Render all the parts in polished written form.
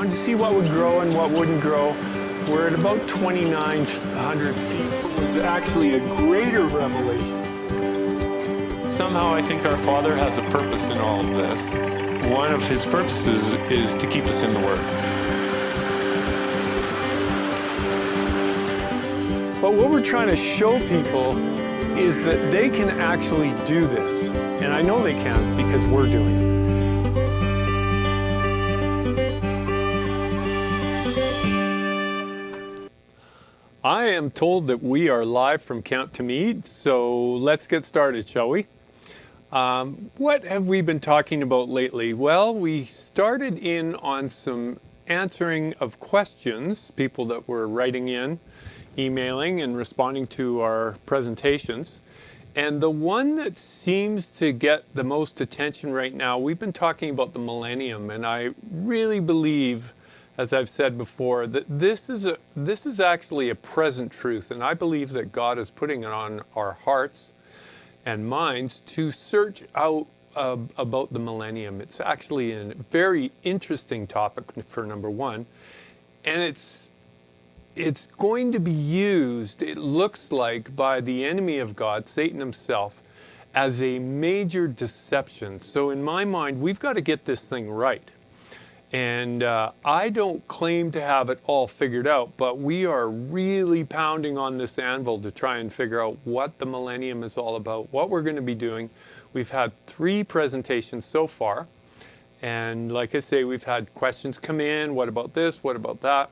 wanted to see what would grow and what wouldn't grow. We're at about 2,900 feet. It was actually a greater revelation. Somehow I think our Father has a purpose in all of this. One of his purposes is to keep us in the Word. But what we're trying to show people is that they can actually do this. And I know they can because we're doing it. I am told that we are live from Camp Tamid, so let's get started, shall we? What have we been talking about lately? Well, we started in on some answering of questions, people that were writing in, emailing, and responding to our presentations. And the one that seems to get the most attention right now, we've been talking about the Millennium, and I really believe, as I've said before, that this is actually a present truth, and I believe that God is putting it on our hearts and minds to search out about the Millennium. It's actually a very interesting topic, for number one, and it's going to be used, it looks like, by the enemy of God, Satan himself, as a major deception. So in my mind, we've got to get this thing right. And I don't claim to have it all figured out, but we are really pounding on this anvil to try and figure out what the Millennium is all about, what we're going to be doing. We've had 3 presentations so far. And like I say, we've had questions come in. What about this? What about that?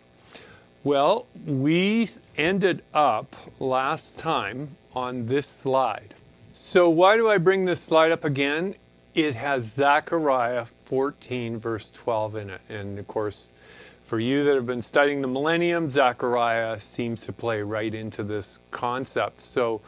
Well, we ended up last time on this slide. So why do I bring this slide up again? It has Zechariah 14 verse 12 in it. And of course, for you that have been studying the Millennium, Zechariah seems to play right into this concept. So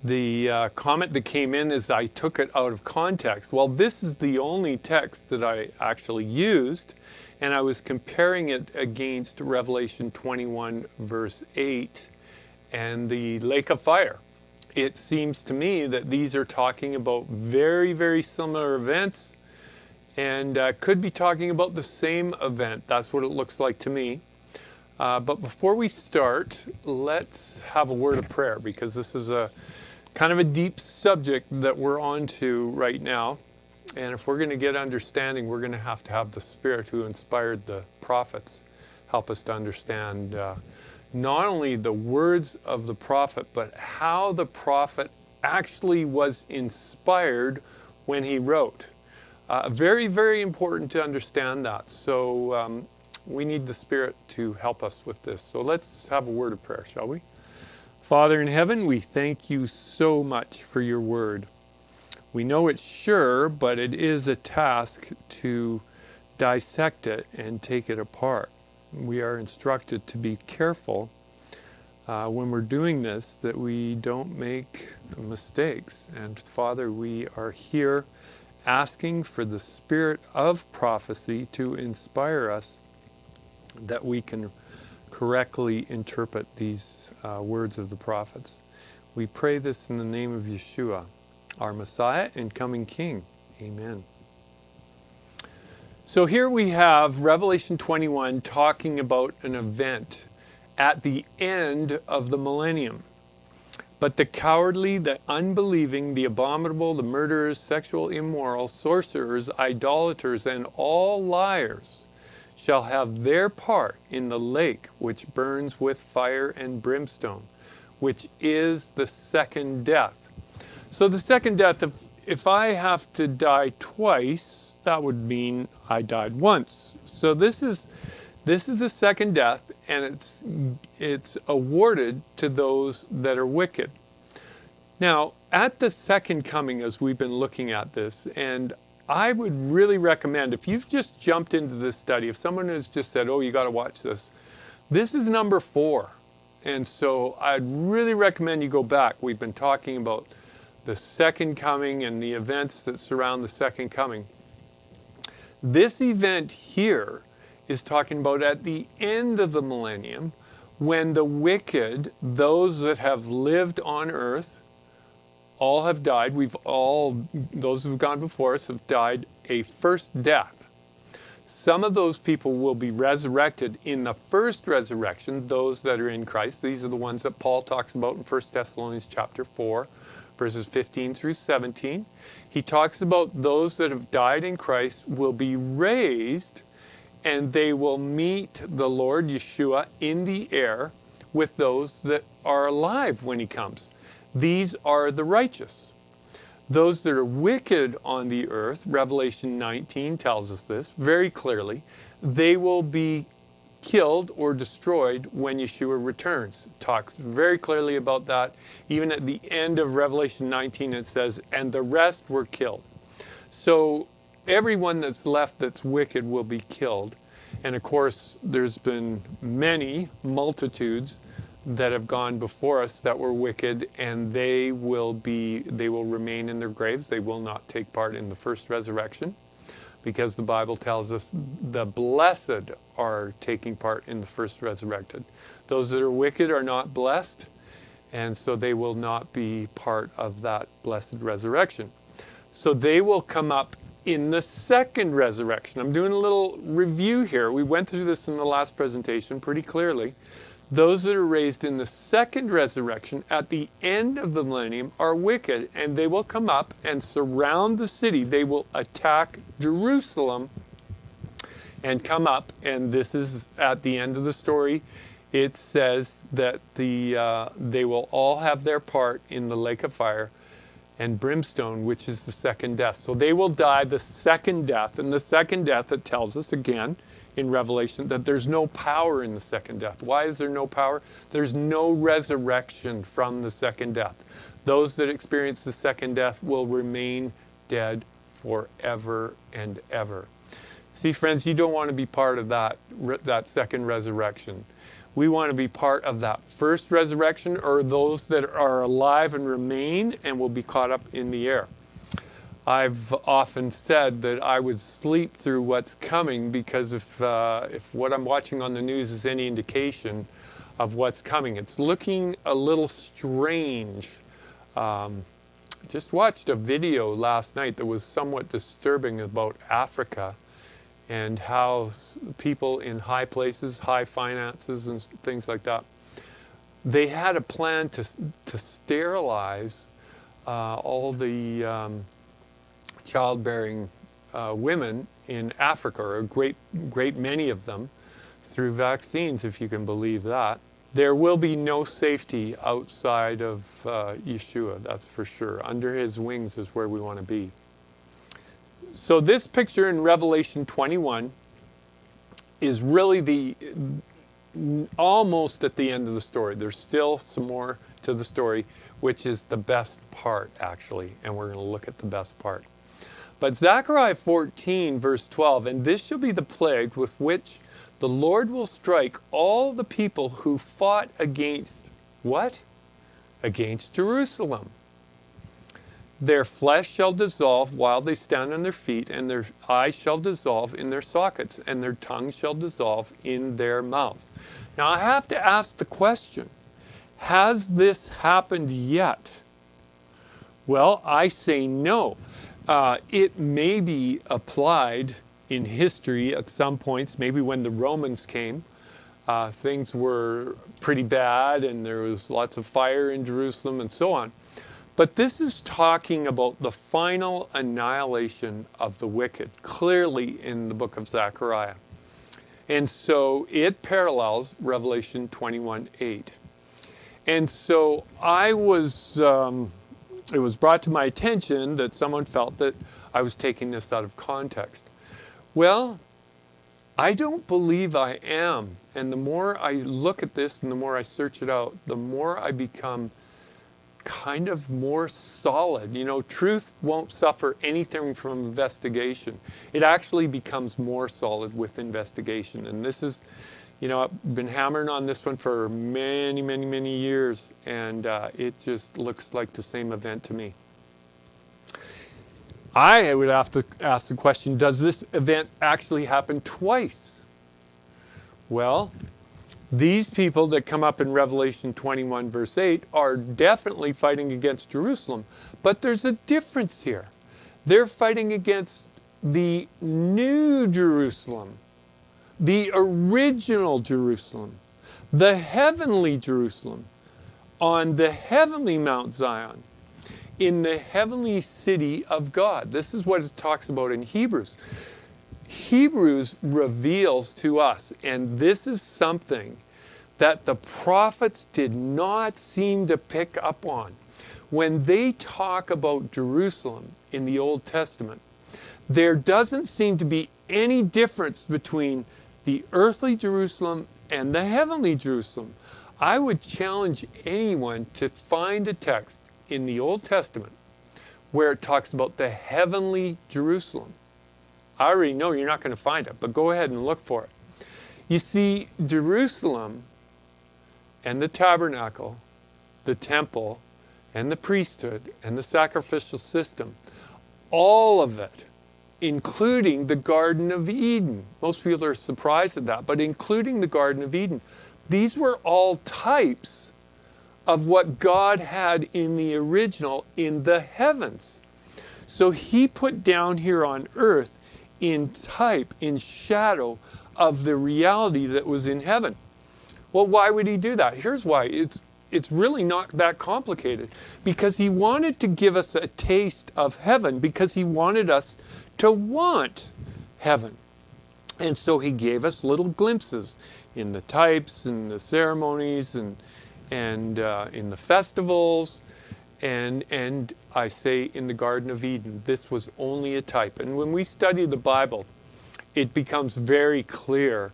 the comment that came in is I took it out of context. Well, this is the only text that I actually used, and I was comparing it against Revelation 21 verse 8 and the lake of fire. It seems to me that these are talking about very, very similar events and could be talking about the same event. That's what it looks like to me. But before we start, let's have a word of prayer, because this is a kind of a deep subject that we're on to right now. And if we're going to get understanding, we're going to have the Spirit who inspired the prophets help us to understand not only the words of the prophet, but how the prophet actually was inspired when he wrote. Very, very important to understand that. So we need the Spirit to help us with this. So let's have a word of prayer, shall we? Father in heaven, we thank you so much for your word. We know it's sure, but it is a task to dissect it and take it apart. We are instructed to be careful when we're doing this, that we don't make mistakes. And Father, we are here asking for the spirit of prophecy to inspire us, that we can correctly interpret these words of the prophets. We pray this in the name of Yeshua, our Messiah and coming King. Amen. So here we have Revelation 21 talking about an event at the end of the Millennium. But the cowardly, the unbelieving, the abominable, the murderers, sexual immoral, sorcerers, idolaters, and all liars shall have their part in the lake which burns with fire and brimstone, which is the second death. So the second death, if I have to die twice, that would mean I died once. So this is the second death, and it's awarded to those that are wicked. Now, at the second coming, as we've been looking at this, and I would really recommend, if you've just jumped into this study, if someone has just said, oh, you got to watch this, this is number 4. And so I'd really recommend you go back. We've been talking about the second coming and the events that surround the second coming. This event here is talking about at the end of the Millennium, when the wicked, those that have lived on earth, all have died. Those who've gone before us have died a first death. Some of those people will be resurrected in the first resurrection, those that are in Christ. These are the ones that Paul talks about in 1 Thessalonians chapter 4, verses 15 through 17. He talks about those that have died in Christ will be raised, and they will meet the Lord Yeshua in the air with those that are alive when he comes. These are the righteous. Those that are wicked on the earth, Revelation 19 tells us this very clearly, they will be killed or destroyed when Yeshua returns. It talks very clearly about that. Even at the end of Revelation 19 it says, and the rest were killed. So everyone that's left that's wicked will be killed. And of course, there's been many multitudes that have gone before us that were wicked, and they will remain in their graves. They will not take part in the first resurrection, because the Bible tells us the blessed are taking part in the first resurrected. Those that are wicked are not blessed, and so they will not be part of that blessed resurrection. So they will come up in the second resurrection. I'm doing a little review here. We went through this in the last presentation pretty clearly. Those that are raised in the second resurrection at the end of the millennium are wicked, and they will come up and surround the city. They will attack Jerusalem and come up, and this is at the end of the story. It says that they will all have their part in the lake of fire and brimstone, which is the second death. So they will die the second death, and the second death, it tells us again in Revelation that there's no power in the second death. Why is there no power? There's no resurrection from the second death. Those that experience the second death will remain dead forever and ever. See, friends, you don't want to be part of that second resurrection. We want to be part of that first resurrection, or those that are alive and remain and will be caught up in the air. I've often said that I would sleep through what's coming, because if what I'm watching on the news is any indication of what's coming, it's looking a little strange. Just watched a video last night that was somewhat disturbing about Africa and how people in high places, high finances and things like that, they had a plan to sterilize all the childbearing women in Africa, or a great many of them, through vaccines, if you can believe that. There will be no safety outside of Yeshua, that's for sure. Under his wings is where we want to be. So this picture in Revelation 21 is really almost at the end of the story. There's still some more to the story, which is the best part, actually, and we're going to look at the best part. But Zechariah 14, verse 12, and this shall be the plague with which the Lord will strike all the people who fought against, what? Against Jerusalem. Their flesh shall dissolve while they stand on their feet, and their eyes shall dissolve in their sockets, and their tongues shall dissolve in their mouths. Now I have to ask the question, has this happened yet? Well, I say no. It may be applied in history at some points, maybe when the Romans came. Things were pretty bad, and there was lots of fire in Jerusalem and so on. But this is talking about the final annihilation of the wicked, clearly in the book of Zechariah. And so it parallels Revelation 21:8. And so it was brought to my attention that someone felt that I was taking this out of context. Well, I don't believe I am. And the more I look at this and the more I search it out, the more I become kind of more solid. You know, truth won't suffer anything from investigation. It actually becomes more solid with investigation. And this is, you know, I've been hammering on this one for many, many, many years, and it just looks like the same event to me. I would have to ask the question, does this event actually happen twice? Well, these people that come up in Revelation 21 verse 8 are definitely fighting against Jerusalem. But there's a difference here. They're fighting against the new Jerusalem. Jerusalem, the original Jerusalem, the heavenly Jerusalem, on the heavenly Mount Zion, in the heavenly city of God. This is what it talks about in Hebrews. Hebrews reveals to us, and this is something that the prophets did not seem to pick up on. When they talk about Jerusalem in the Old Testament, there doesn't seem to be any difference between the earthly Jerusalem and the heavenly Jerusalem. I would challenge anyone to find a text in the Old Testament where it talks about the heavenly Jerusalem. I already know you're not going to find it, but go ahead and look for it. You see, Jerusalem and the tabernacle, the temple, and the priesthood, and the sacrificial system, all of it, including the Garden of Eden. Most people are surprised at that, but including the Garden of Eden. These were all types of what God had in the original in the heavens. So he put down here on earth in type, in shadow of the reality that was in heaven. Well, why would he do that? Here's why. It's really not that complicated. Because he wanted to give us a taste of heaven, because he wanted us to want heaven. And so he gave us little glimpses in the types and the ceremonies and in the festivals. And I say in the Garden of Eden, this was only a type. And when we study the Bible, it becomes very clear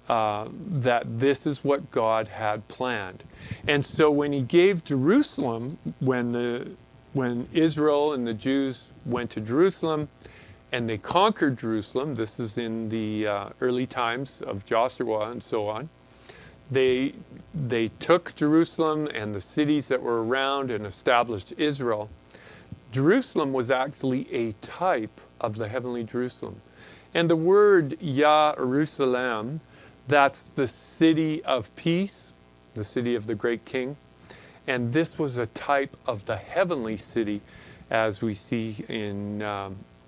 that this is what God had planned. And so when he gave Jerusalem, when Israel and the Jews went to Jerusalem and they conquered Jerusalem, this is in the early times of Joshua and so on, they took Jerusalem and the cities that were around and established Israel. Jerusalem was actually a type of the heavenly Jerusalem. And the word Jerusalem, that's the city of peace, the city of the great king. And this was a type of the heavenly city, as we see in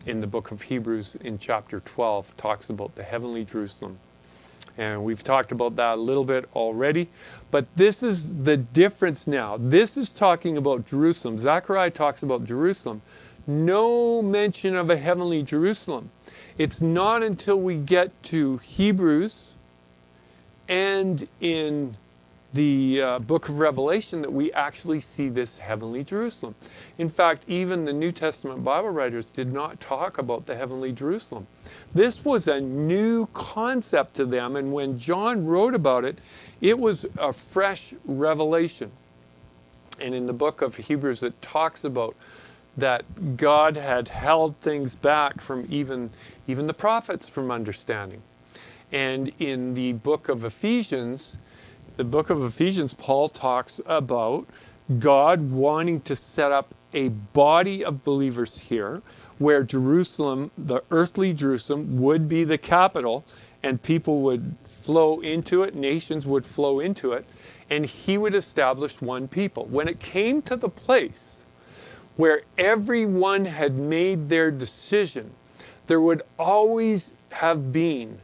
the book of Hebrews in chapter 12, talks about the heavenly Jerusalem. And we've talked about that a little bit already. But this is the difference now. This is talking about Jerusalem. Zechariah talks about Jerusalem. No mention of a heavenly Jerusalem. It's not until we get to Hebrews and in the book of Revelation that we actually see this heavenly Jerusalem. In fact, even the New Testament Bible writers did not talk about the heavenly Jerusalem. This was a new concept to them, and when John wrote about it, it was a fresh revelation. And in the book of Hebrews, it talks about that God had held things back from even the prophets from understanding. And in the book of Ephesians, Paul talks about God wanting to set up a body of believers here where Jerusalem, the earthly Jerusalem, would be the capital and people would flow into it, nations would flow into it, and he would establish one people. When it came to the place where everyone had made their decision, there would always have been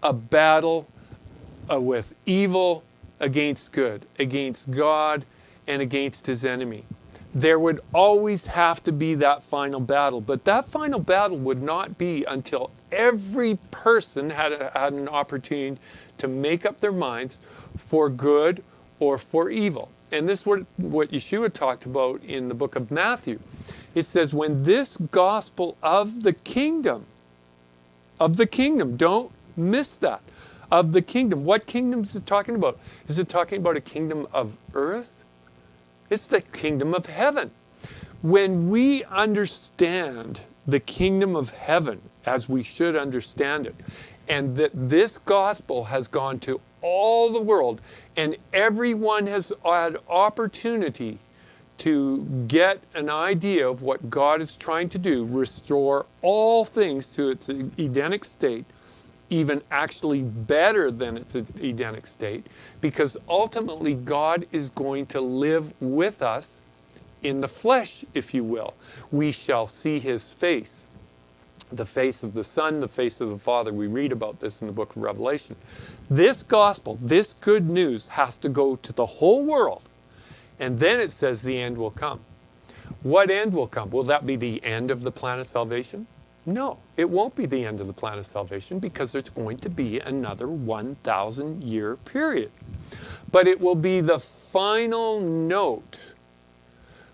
a battle with evil against good, against God and against his enemy. There would always have to be that final battle, but that final battle would not be until every person had an opportunity to make up their minds for good or for evil. And this is what Yeshua talked about in the book of Matthew. It says, when this gospel of the kingdom, don't miss that, of the kingdom. What kingdom is it talking about? Is it talking about a kingdom of earth? It's the kingdom of heaven. When we understand the kingdom of heaven, as we should understand it, and that this gospel has gone to all the world, and everyone has had opportunity to get an idea of what God is trying to do, restore all things to its Edenic state, even actually better than its Edenic state, because ultimately God is going to live with us in the flesh, if you will. We shall see his face. the face of the Son, the face of the Father. We read about this in the book of Revelation. This gospel, this good news, has to go to the whole world. And then it says the end will come. What end will come? Will that be the end of the plan of salvation? No, it won't be the end of the plan of salvation, because there's going to be another 1,000-year period. But it will be the final note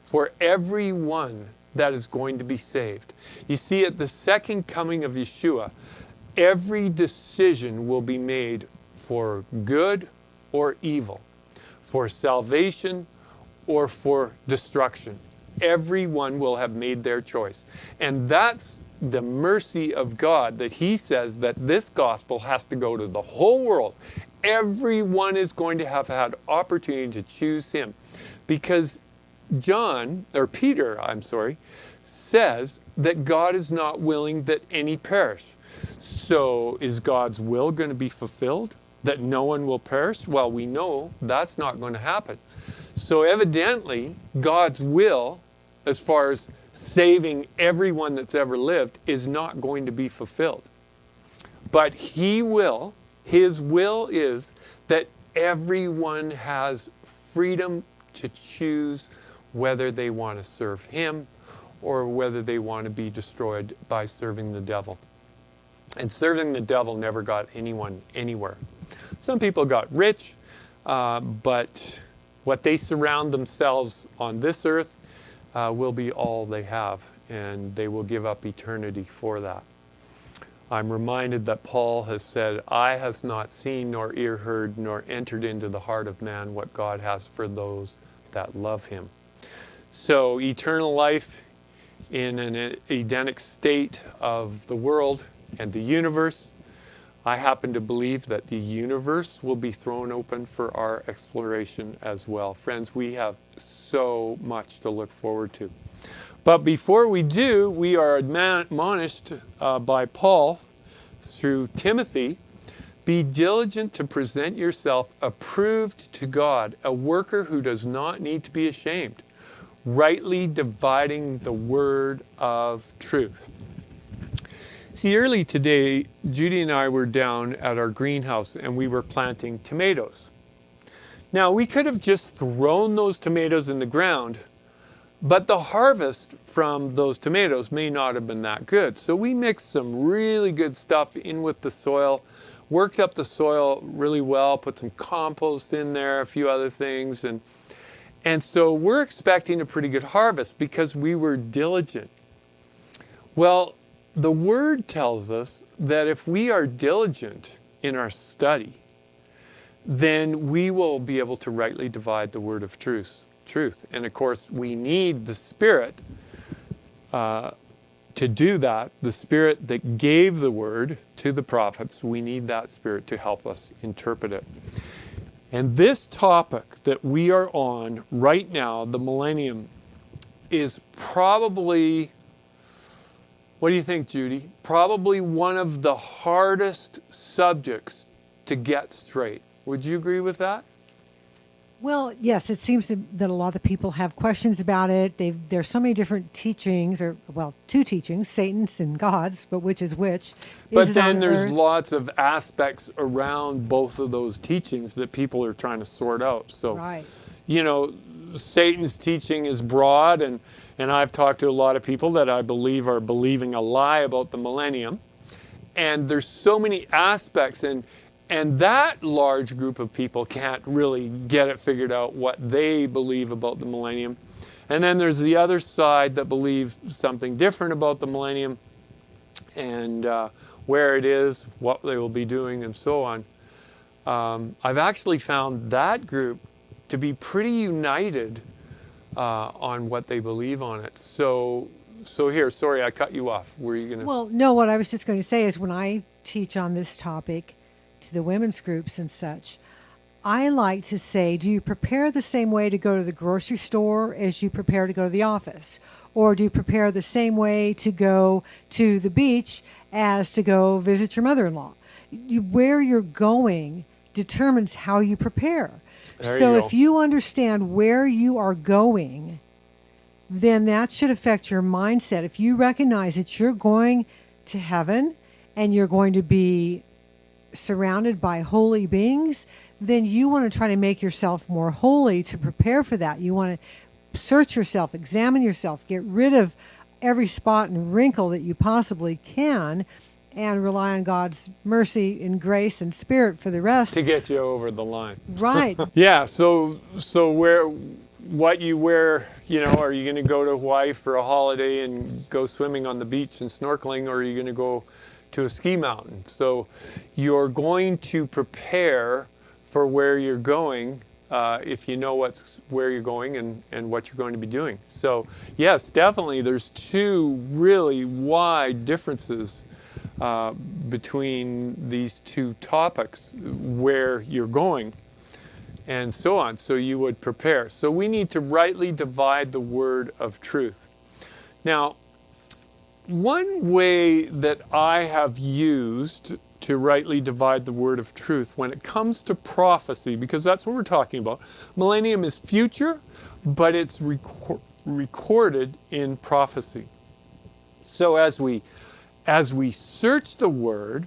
for everyone that is going to be saved. You see, at the second coming of Yeshua, every decision will be made for good or evil, for salvation or for destruction. Everyone will have made their choice. And that's the mercy of God, that He says that this gospel has to go to the whole world. Everyone is going to have had opportunity to choose Him. Because Peter, says that God is not willing that any perish. So is God's will going to be fulfilled, that no one will perish? Well, we know that's not going to happen. So evidently, God's will, as far as saving everyone that's ever lived, is not going to be fulfilled. But His will is that everyone has freedom to choose whether they want to serve Him or whether they want to be destroyed by serving the devil. And serving the devil never got anyone anywhere. Some people got rich, but what they surround themselves on this earth will be all they have, and they will give up eternity for that. I'm reminded that Paul has said, "Eye has not seen, nor ear heard, nor entered into the heart of man what God has for those that love Him." So eternal life in an Edenic state of the world and the universe, I happen to believe that the universe will be thrown open for our exploration as well. Friends, we have so much to look forward to. But before we do, we are admonished by Paul through Timothy, "Be diligent to present yourself approved to God, a worker who does not need to be ashamed, rightly dividing the word of truth." See, early today, Judy and I were down at our greenhouse and we were planting tomatoes. Now, we could have just thrown those tomatoes in the ground, but the harvest from those tomatoes may not have been that good. So we mixed some really good stuff in with the soil, worked up the soil really well, put some compost in there, a few other things, and so we're expecting a pretty good harvest because we were diligent. Well, the Word tells us that if we are diligent in our study, then we will be able to rightly divide the word of truth. And of course, we need the Spirit to do that. The Spirit that gave the word to the prophets, we need that Spirit to help us interpret it. And this topic that we are on right now, the Millennium, is probably, what do you think, Judy? Probably one of the hardest subjects to get straight. Would you agree with that? Well, yes, it seems that a lot of people have questions about it. There's so many different teachings, two teachings, Satan's and God's, but which is which? But then there's lots of aspects around both of those teachings that people are trying to sort out. So, right. Satan's teaching is broad, and I've talked to a lot of people that I believe are believing a lie about the millennium. And there's so many aspects, and that large group of people can't really get it figured out what they believe about the millennium. And then there's the other side that believe something different about the millennium and where it is, what they will be doing, and so on. I've actually found that group to be pretty united on what they believe on it. So here, sorry, I cut you off. Were you going to? Well, no, what I was just going to say is when I teach on this topic to the women's groups and such, I like to say, do you prepare the same way to go to the grocery store as you prepare to go to the office? Or do you prepare the same way to go to the beach as to go visit your mother-in-law? Where you're going determines how you prepare. So if you understand where you are going, then that should affect your mindset. If you recognize that you're going to heaven and you're going to be surrounded by holy beings, then you want to try to make yourself more holy to prepare for that. You want to search yourself, examine yourself, get rid of every spot and wrinkle that you possibly can, and rely on God's mercy and grace and spirit for the rest. To get you over the line. Right. Yeah, so what you wear, are you going to go to Hawaii for a holiday and go swimming on the beach and snorkeling, or are you going to go to a ski mountain? So you're going to prepare for where you're going if you know where you're going and what you're going to be doing. So yes, definitely there's two really wide differences between these two topics, where you're going and so on. So you would prepare. So we need to rightly divide the word of truth. Now, one way that I have used to rightly divide the word of truth when it comes to prophecy, because that's what we're talking about. Millennium is future, but it's recorded in prophecy. So as we search the word,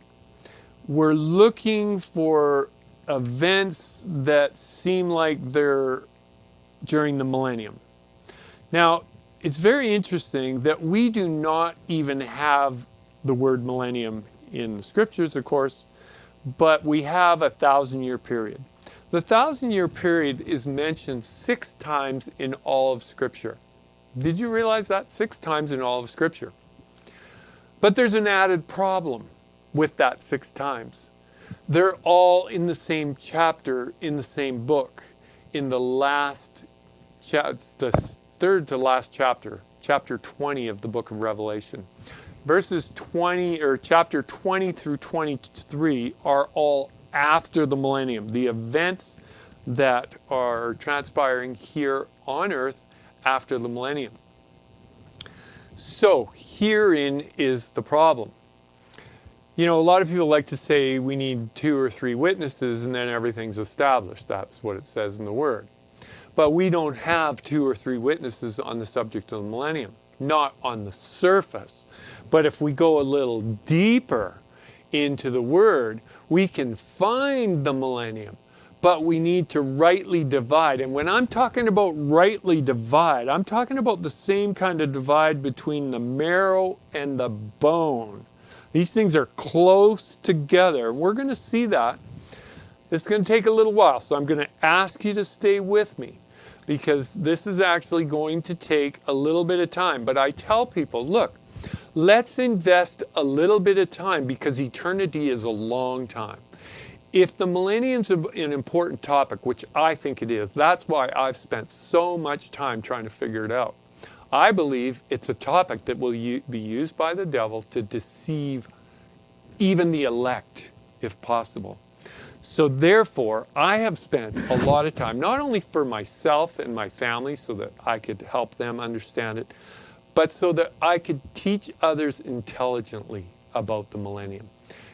we're looking for events that seem like they're during the millennium. Now, it's very interesting that we do not even have the word millennium in the scriptures, of course, but we have a 1,000-year period. The 1,000-year period is mentioned 6 times in all of Scripture. Did you realize that? 6 times in all of Scripture. But there's an added problem with that 6 times. They're all in the same chapter, in the same book, in the last, the third to last chapter, chapter 20 of the book of Revelation. Verses 20, or chapter 20 through 23, are all after the millennium. The events that are transpiring here on earth after the millennium. So, herein is the problem. A lot of people like to say we need 2 or 3 witnesses and then everything's established. That's what it says in the Word. But we don't have 2 or 3 witnesses on the subject of the millennium. Not on the surface. But if we go a little deeper into the Word, we can find the millennium. But we need to rightly divide. And when I'm talking about rightly divide, I'm talking about the same kind of divide between the marrow and the bone. These things are close together. We're going to see that. It's going to take a little while, so I'm going to ask you to stay with me, because this is actually going to take a little bit of time. But I tell people, look, let's invest a little bit of time, because eternity is a long time. If the millennium's an important topic, which I think it is, that's why I've spent so much time trying to figure it out. I believe it's a topic that will be used by the devil to deceive even the elect, if possible. So therefore, I have spent a lot of time, not only for myself and my family, so that I could help them understand it, but so that I could teach others intelligently about the millennium.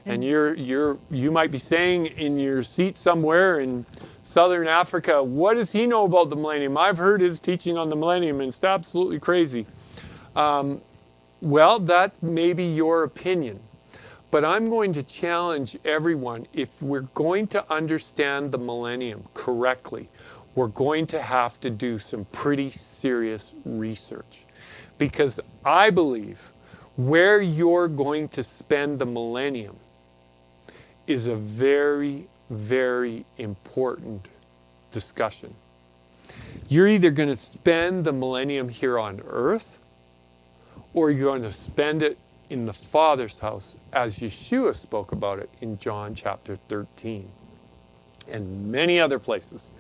And you might be saying in your seat somewhere in Southern Africa, what does he know about the millennium? I've heard his teaching on the millennium and it's absolutely crazy. Well, that may be your opinion. But I'm going to challenge everyone, if we're going to understand the millennium correctly, we're going to have to do some pretty serious research. Because I believe where you're going to spend the millennium is a very, very important discussion. You're either going to spend the millennium here on earth, or you're going to spend it in the Father's house, as Yeshua spoke about it in John chapter 13 and many other places.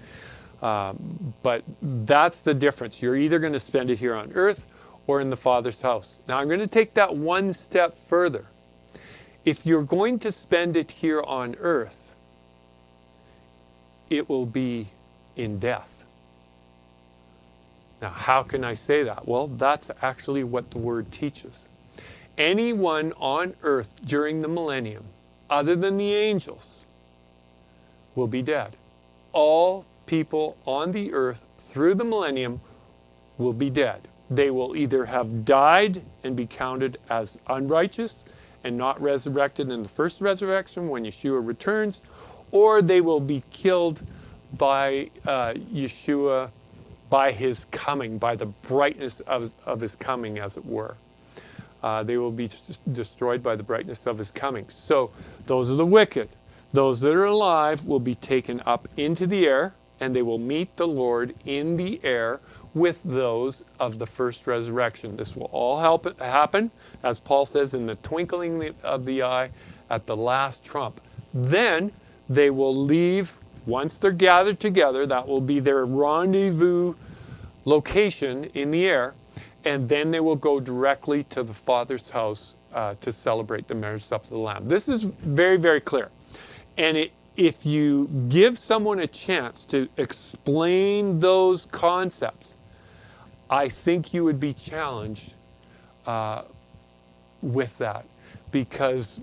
But that's the difference. You're either going to spend it here on earth or in the Father's house. Now I'm going to take that one step further. If you're going to spend it here on earth, it will be in death. Now, how can I say that? Well, that's actually what the Word teaches. Anyone on earth during the millennium, other than the angels, will be dead. All people on the earth through the millennium will be dead. They will either have died and be counted as unrighteous and not resurrected in the first resurrection when Yeshua returns, or they will be killed by Yeshua, by his coming, by the brightness of his coming, as it were. They will be destroyed by the brightness of his coming. So those are the wicked. Those that are alive will be taken up into the air, and they will meet the Lord in the air with those of the first resurrection. This will all happen, as Paul says, in the twinkling of the eye at the last trump. Then they will leave, once they're gathered together, that will be their rendezvous location in the air, and then they will go directly to the Father's house to celebrate the marriage supper of the Lamb. This is very, very clear. And if you give someone a chance to explain those concepts, I think you would be challenged with that. Because,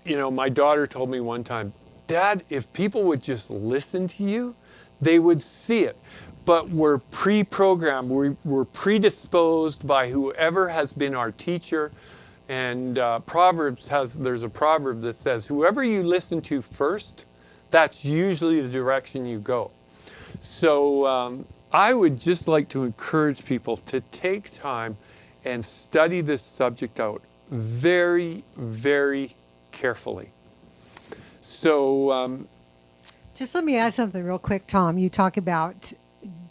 my daughter told me one time, Dad, if people would just listen to you, they would see it. But we're pre-programmed, we're predisposed by whoever has been our teacher. And there's a proverb that says, whoever you listen to first, that's usually the direction you go. So I would just like to encourage people to take time and study this subject out very, very carefully. So just let me add something real quick, Tom. You talk about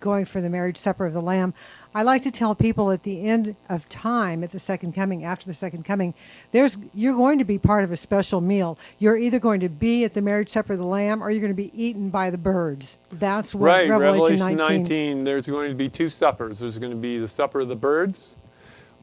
going for the marriage supper of the Lamb. I like to tell people at the end of time, at the second coming, after the second coming, you're going to be part of a special meal. You're either going to be at the marriage supper of the Lamb, or you're going to be eaten by the birds. That's what right, Revelation 19. There's going to be two suppers. There's going to be the supper of the birds,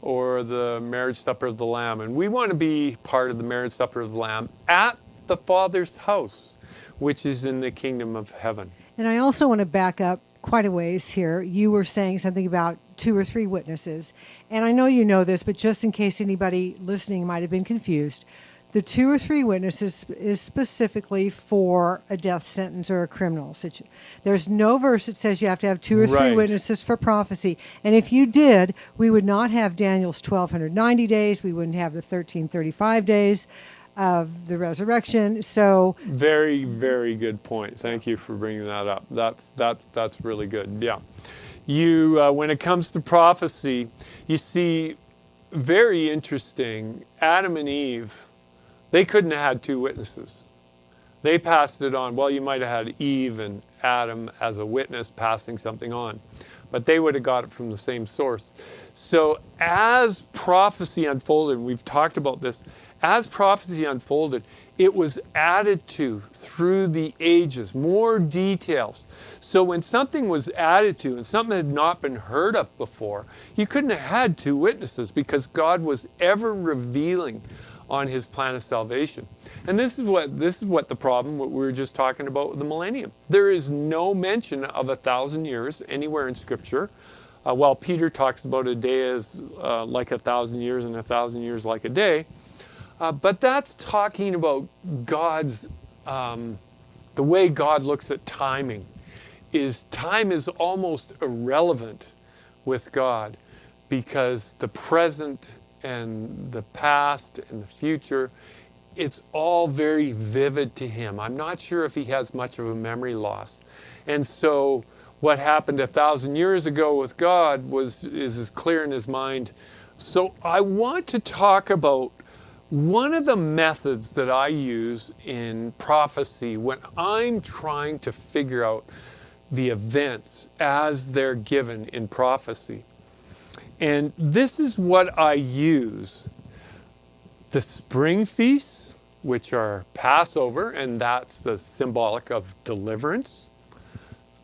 or the marriage supper of the Lamb. And we want to be part of the marriage supper of the Lamb at the Father's house, which is in the kingdom of heaven. And I also want to back up quite a ways here. You were saying something about 2 or 3 witnesses. And I know you know this, but just in case anybody listening might have been confused, the 2 or 3 witnesses is specifically for a death sentence or a criminal situation. There's no verse that says you have to have 2 or 3 witnesses for prophecy. And if you did, we would not have Daniel's 1290 days. We wouldn't have the 1335 days of the resurrection. So very, very good point. Thank you for bringing that up. That's really good. Yeah. When it comes to prophecy, you see, very interesting, Adam and Eve, they couldn't have had 2 witnesses. They passed it on. Well, you might have had Eve and Adam as a witness passing something on, but they would have got it from the same source. So as prophecy unfolded, we've talked about this, as prophecy unfolded, it was added to through the ages, more details. So when something was added to and something had not been heard of before, you couldn't have had 2 witnesses, because God was ever revealing on his plan of salvation. And this is what the problem, what we were just talking about with the millennium. There is no mention of 1,000 years anywhere in Scripture. While Peter talks about a day as like 1,000 years and 1,000 years like a day. But that's talking about God's, the way God looks at timing. Time is almost irrelevant with God, because the present and the past and the future, it's all very vivid to him. I'm not sure if he has much of a memory loss. And so what happened 1,000 years ago with God is as clear in his mind. So I want to talk about one of the methods that I use in prophecy when I'm trying to figure out the events as they're given in prophecy. And this is what I use. The spring feasts, which are Passover, and that's the symbolic of deliverance.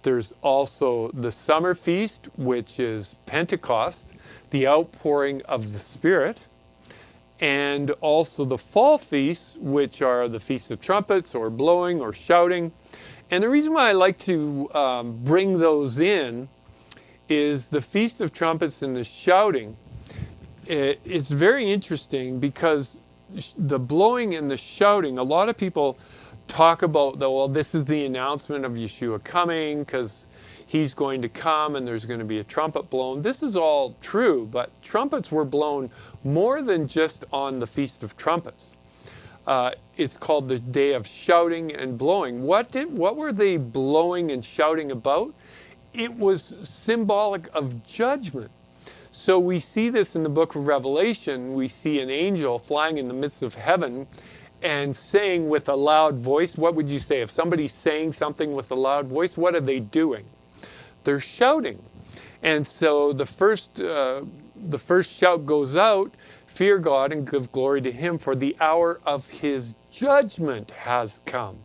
There's also the summer feast, which is Pentecost, the outpouring of the Spirit. And also the fall feasts, which are the Feast of Trumpets, or blowing, or shouting. And the reason why I like to bring those in is the Feast of Trumpets and the shouting. It's very interesting, because the blowing and the shouting, a lot of people talk about, this is the announcement of Yeshua coming, because he's going to come and there's going to be a trumpet blown. This is all true, but trumpets were blown more than just on the Feast of Trumpets. It's called the Day of Shouting and Blowing. What were they blowing and shouting about? It was symbolic of judgment. So we see this in the book of Revelation. We see an angel flying in the midst of heaven and saying with a loud voice. What would you say? If somebody's saying something with a loud voice, what are they doing? They're shouting. And so the first shout goes out, fear God and give glory to him, for the hour of his judgment has come.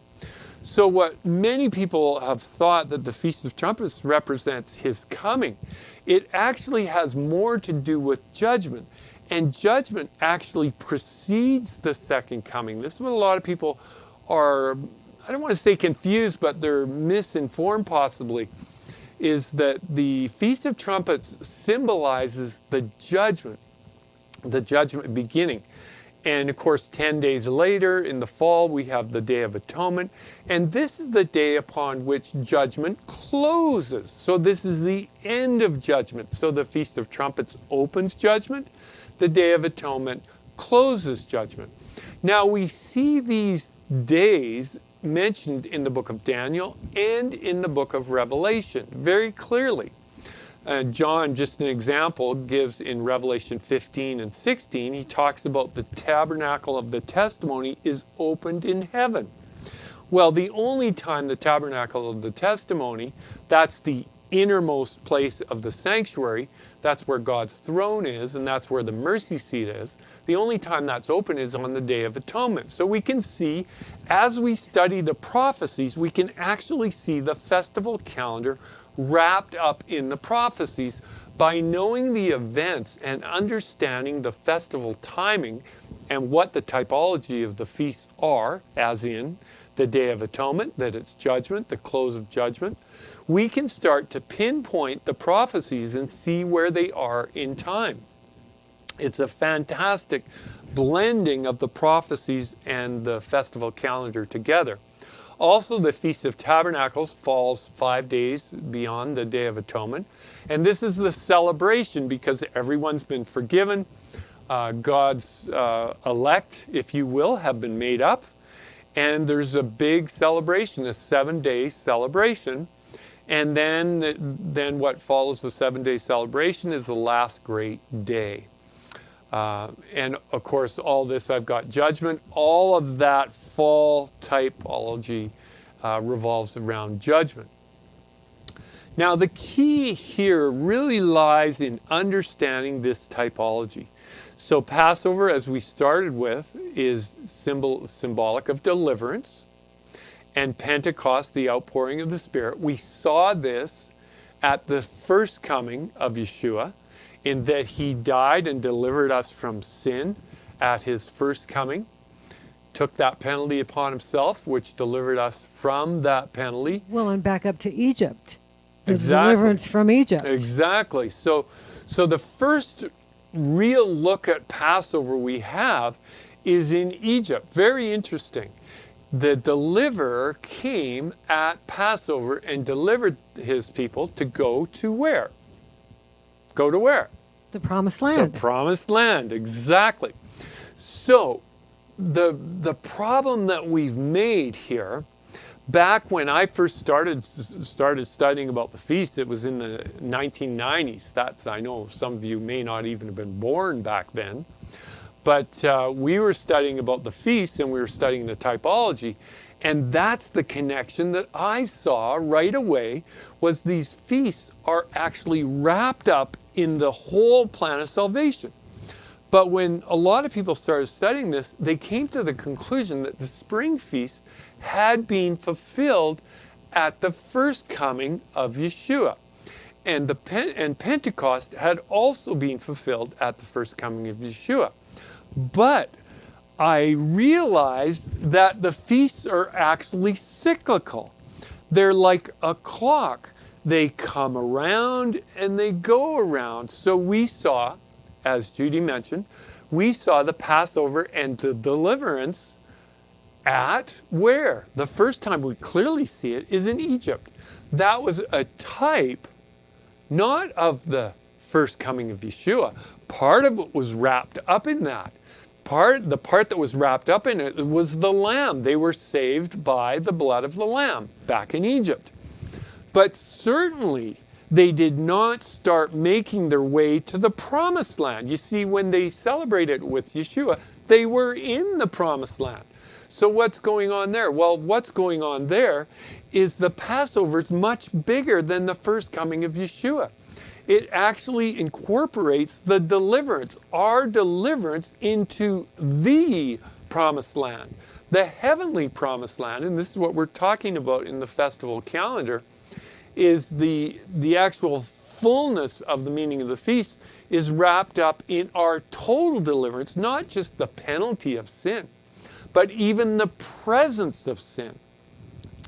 So what many people have thought that the Feast of Trumpets represents his coming, it actually has more to do with judgment. And judgment actually precedes the second coming. This is what a lot of people are, I don't want to say confused, but they're misinformed possibly, is that the Feast of Trumpets symbolizes the judgment beginning. And of course, 10 days later in the fall, we have the Day of Atonement. And this is the day upon which judgment closes. So this is the end of judgment. So the Feast of Trumpets opens judgment. The Day of Atonement closes judgment. Now we see these days mentioned in the book of Daniel and in the book of Revelation very clearly. John, just an example, gives in Revelation 15 and 16, he talks about the tabernacle of the testimony is opened in heaven. Well, the only time the tabernacle of the testimony, that's the innermost place of the sanctuary, that's where God's throne is, and that's where the mercy seat is. The only time that's open is on the Day of Atonement. So we can see, as we study the prophecies, we can actually see the festival calendar wrapped up in the prophecies by knowing the events and understanding the festival timing and what the typology of the feasts are, as in the Day of Atonement, that it's judgment, the close of judgment. We can start to pinpoint the prophecies and see where they are in time. It's a fantastic blending of the prophecies and the festival calendar together. Also, the Feast of Tabernacles falls 5 days beyond the Day of Atonement. And this is the celebration because everyone's been forgiven. God's elect, if you will, have been made up. And there's a big celebration, a 7-day celebration. And then what follows the 7-day celebration is the last great day. And of course, all this, I've got judgment. All of that fall typology revolves around judgment. Now, the key here really lies in understanding this typology. So Passover, as we started with, is symbolic of deliverance. And Pentecost, the outpouring of the Spirit. We saw this at the first coming of Yeshua, in that he died and delivered us from sin at his first coming, took that penalty upon himself, which delivered us from that penalty. Well, and back up to Egypt. The Exactly. deliverance from Egypt. Exactly. So the first real look at Passover we have is in Egypt. Very interesting. The deliverer came at Passover and delivered his people to go to where? Go to where? The Promised Land. The Promised Land, exactly. So the problem that we've made here, back when I first started studying about the feast, it was in the 1990s. That's, I know some of you may not even have been born back then. But we were studying about the feasts and we were studying the typology. And that's the connection that I saw right away, was these feasts are actually wrapped up in the whole plan of salvation. But when a lot of people started studying this, they came to the conclusion that the spring feast had been fulfilled at the first coming of Yeshua. And Pentecost had also been fulfilled at the first coming of Yeshua. But I realized that the feasts are actually cyclical. They're like a clock. They come around and they go around. So we saw, as Judy mentioned, we saw the Passover and the deliverance at where? The first time we clearly see it is in Egypt. That was a type, not of the first coming of Yeshua. Part of it was wrapped up in that. The part that was wrapped up in it was the lamb. They were saved by the blood of the lamb back in Egypt. But certainly they did not start making their way to the promised land. You see, when they celebrated with Yeshua, they were in the promised land. So what's going on there? Well, what's going on there is the Passover is much bigger than the first coming of Yeshua. It actually incorporates the deliverance, our deliverance into the promised land, the heavenly promised land. And this is what we're talking about in the festival calendar, is the actual fullness of the meaning of the feast is wrapped up in our total deliverance, not just the penalty of sin, but even the presence of sin.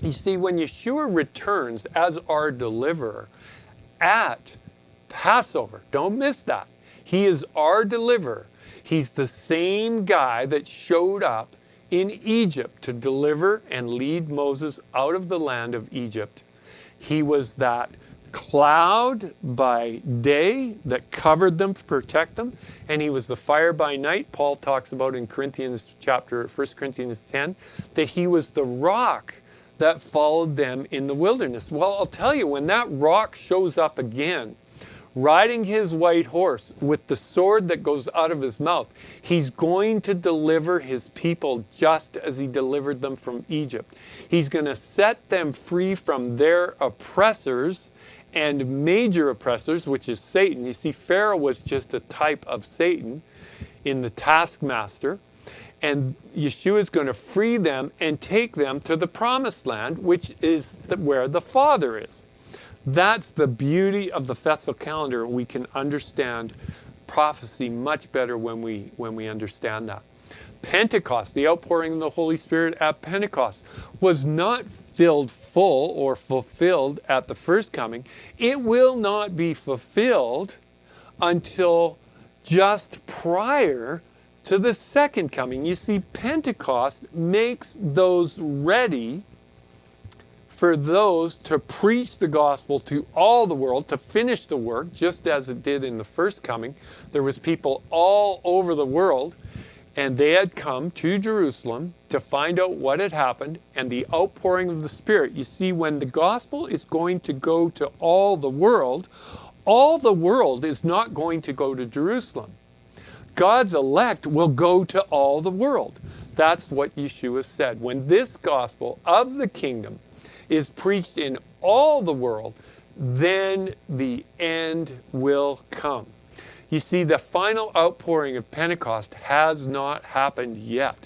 You see, when Yeshua returns as our deliverer at Passover, don't miss that. He is our deliverer. He's the same guy that showed up in Egypt to deliver and lead Moses out of the land of Egypt. He was that cloud by day that covered them to protect them, and he was the fire by night. Paul talks about in 1 Corinthians 10, that he was the rock that followed them in the wilderness. Well, I'll tell you, when that rock shows up again, riding his white horse with the sword that goes out of his mouth, he's going to deliver his people just as he delivered them from Egypt. He's going to set them free from their oppressors and major oppressors, which is Satan. You see, Pharaoh was just a type of Satan in the taskmaster. And Yeshua is going to free them and take them to the promised land, which is where the Father is. That's the beauty of the festival calendar. We can understand prophecy much better when we understand that. Pentecost, the outpouring of the Holy Spirit at Pentecost, was not filled full or fulfilled at the first coming. It will not be fulfilled until just prior to the second coming. You see, Pentecost makes those ready for those to preach the gospel to all the world, to finish the work, just as it did in the first coming. There was people all over the world, and they had come to Jerusalem to find out what had happened and the outpouring of the Spirit. You see, when the gospel is going to go to all the world is not going to go to Jerusalem. God's elect will go to all the world. That's what Yeshua said. When this gospel of the kingdom is preached in all the world, then the end will come. You see, the final outpouring of Pentecost has not happened yet.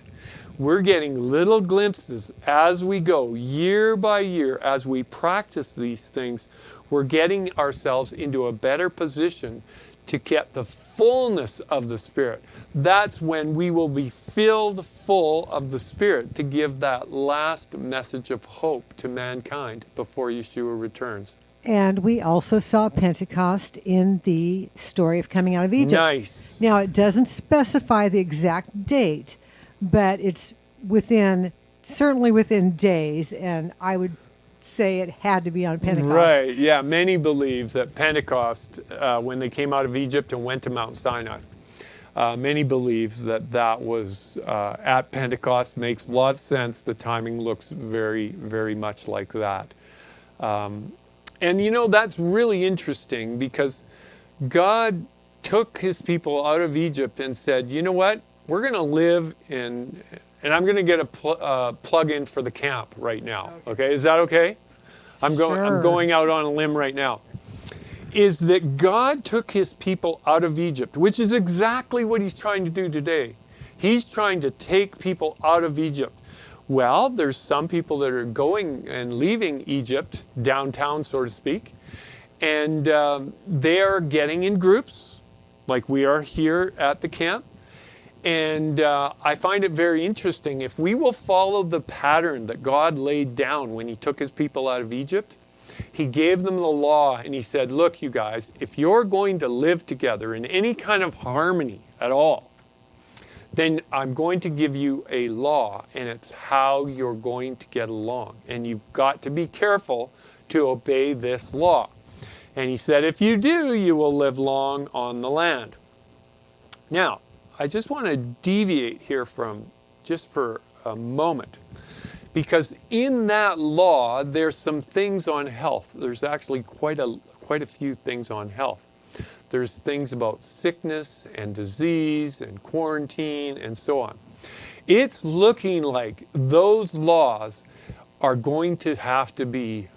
We're getting little glimpses as we go, year by year, as we practice these things. We're getting ourselves into a better position to get the fullness of the Spirit. That's when we will be filled full of the Spirit to give that last message of hope to mankind before Yeshua returns. And we also saw Pentecost in the story of coming out of Egypt. Nice. Now, it doesn't specify the exact date, but it's certainly within days, and I would say it had to be on Pentecost. Right, yeah. Many believe that Pentecost, when they came out of Egypt and went to Mount Sinai, many believe that was at Pentecost. Makes a lot of sense. The timing looks very, very much like that. And you know, that's really interesting because God took his people out of Egypt and said, you know what, we're going to live in, and I'm going to get a plug-in for the camp right now. Okay, is that okay? I'm going out on a limb right now. Is that God took his people out of Egypt, which is exactly what he's trying to do today. He's trying to take people out of Egypt. Well, there's some people that are going and leaving Egypt, downtown, so to speak, and they are getting in groups, like we are here at the camp. And I find it very interesting. If we will follow the pattern that God laid down when he took his people out of Egypt, he gave them the law and he said, look, you guys, if you're going to live together in any kind of harmony at all, then I'm going to give you a law, and it's how you're going to get along. And you've got to be careful to obey this law. And he said, if you do, you will live long on the land. Now, I just want to deviate here from just for a moment, because in that law, there's some things on health. There's actually quite a few things on health. There's things about sickness and disease and quarantine and so on. It's looking like those laws are going to have to be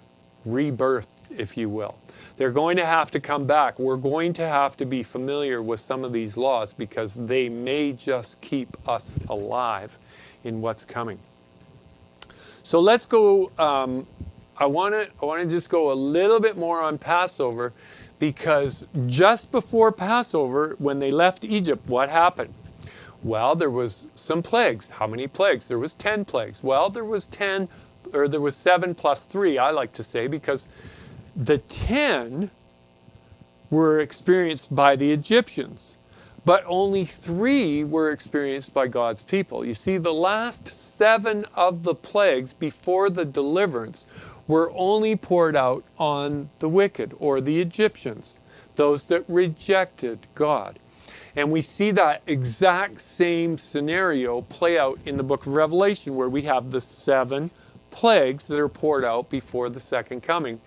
rebirthed, if you will. They're going to have to come back. We're going to have to be familiar with some of these laws because they may just keep us alive in what's coming. So let's go, I want to just go a little bit more on Passover, because just before Passover, when they left Egypt, what happened? Well, there was some plagues. How many plagues? There was 10 plagues. Well, there was 7 plus 3, I like to say, because the 10 were experienced by the Egyptians, but only 3 were experienced by God's people. You see, the last 7 of the plagues before the deliverance were only poured out on the wicked, or the Egyptians, those that rejected God. And we see that exact same scenario play out in the book of Revelation, where we have the 7 plagues that are poured out before the second coming.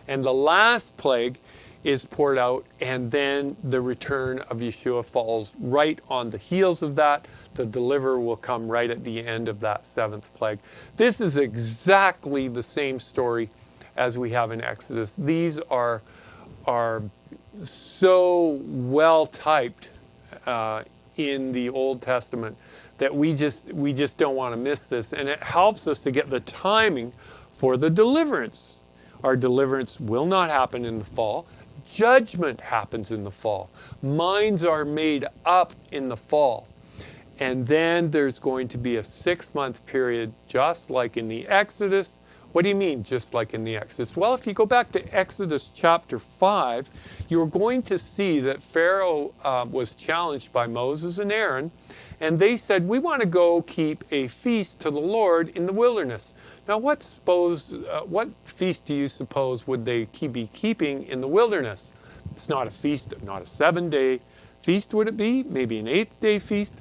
And the last plague is poured out, and then the return of Yeshua falls right on the heels of that. The deliverer will come right at the end of that 7th plague. This is exactly the same story as we have in Exodus. These are so well typed in the Old Testament that we just don't want to miss this, and it helps us to get the timing for the deliverance. Our deliverance will not happen in the fall. Judgment happens in the fall. Minds are made up in the fall. And then there's going to be a 6-month period, just like in the Exodus. What do you mean, just like in the Exodus? Well, if you go back to Exodus chapter 5, you're going to see that Pharaoh was challenged by Moses and Aaron, and they said, we want to go keep a feast to the Lord in the wilderness. Now, what feast do you suppose would they be keeping in the wilderness? It's not a feast, not a 7-day feast, would it be? Maybe an 8-day feast?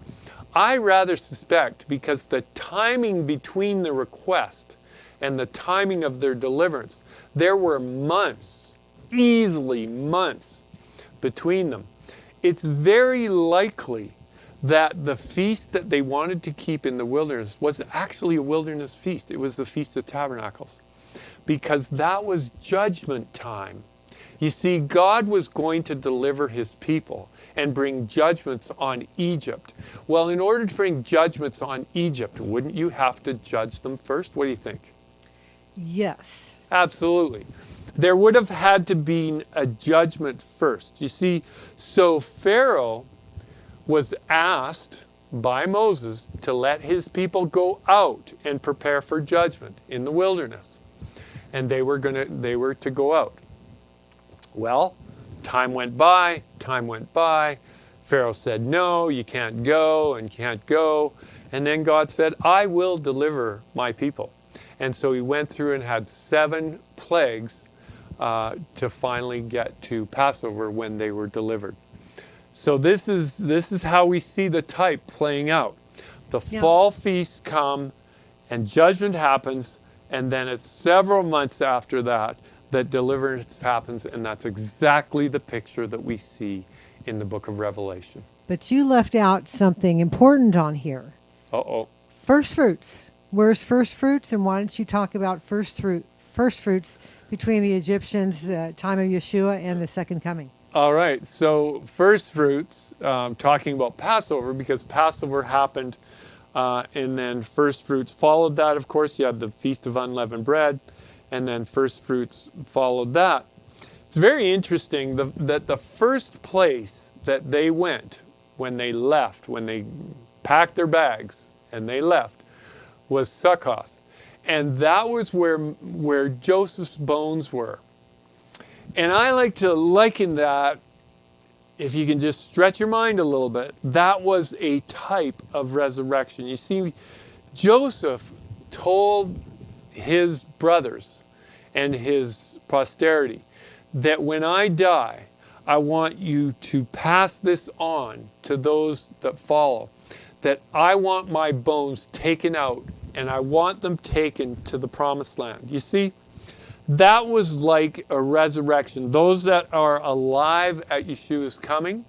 I rather suspect, because the timing between the request and the timing of their deliverance, there were months, easily months, between them. It's very likely that the feast that they wanted to keep in the wilderness was actually a wilderness feast. It was the Feast of Tabernacles, because that was judgment time. You see, God was going to deliver his people and bring judgments on Egypt. Well, in order to bring judgments on Egypt, wouldn't you have to judge them first? What do you think? Yes. Absolutely. There would have had to be a judgment first. You see, so Pharaoh was asked by Moses to let his people go out and prepare for judgment in the wilderness. And they were to go out. Well, time went by. Pharaoh said, no, you can't go and can't go. And then God said, I will deliver my people. And so he went through and had 7 plagues to finally get to Passover when they were delivered. So this is how we see the type playing out. The fall feasts come and judgment happens, and then it's several months after that that deliverance happens, and that's exactly the picture that we see in the book of Revelation. But you left out something important on here. Uh-oh. First fruits. Where's first fruits? And why don't you talk about first fruits between the Egyptians' time of Yeshua and the second coming? All right. So first fruits, talking about Passover, because Passover happened, and then first fruits followed that. Of course, you had the Feast of Unleavened Bread, and then first fruits followed that. It's very interesting that the first place that they went when they left, when they packed their bags and they left, was Succoth. And that was where Joseph's bones were. And I like to liken that, if you can just stretch your mind a little bit, that was a type of resurrection. You see, Joseph told his brothers and his posterity that when I die, I want you to pass this on to those that follow, that I want my bones taken out and I want them taken to the promised land. You see, that was like a resurrection. Those that are alive at Yeshua's coming,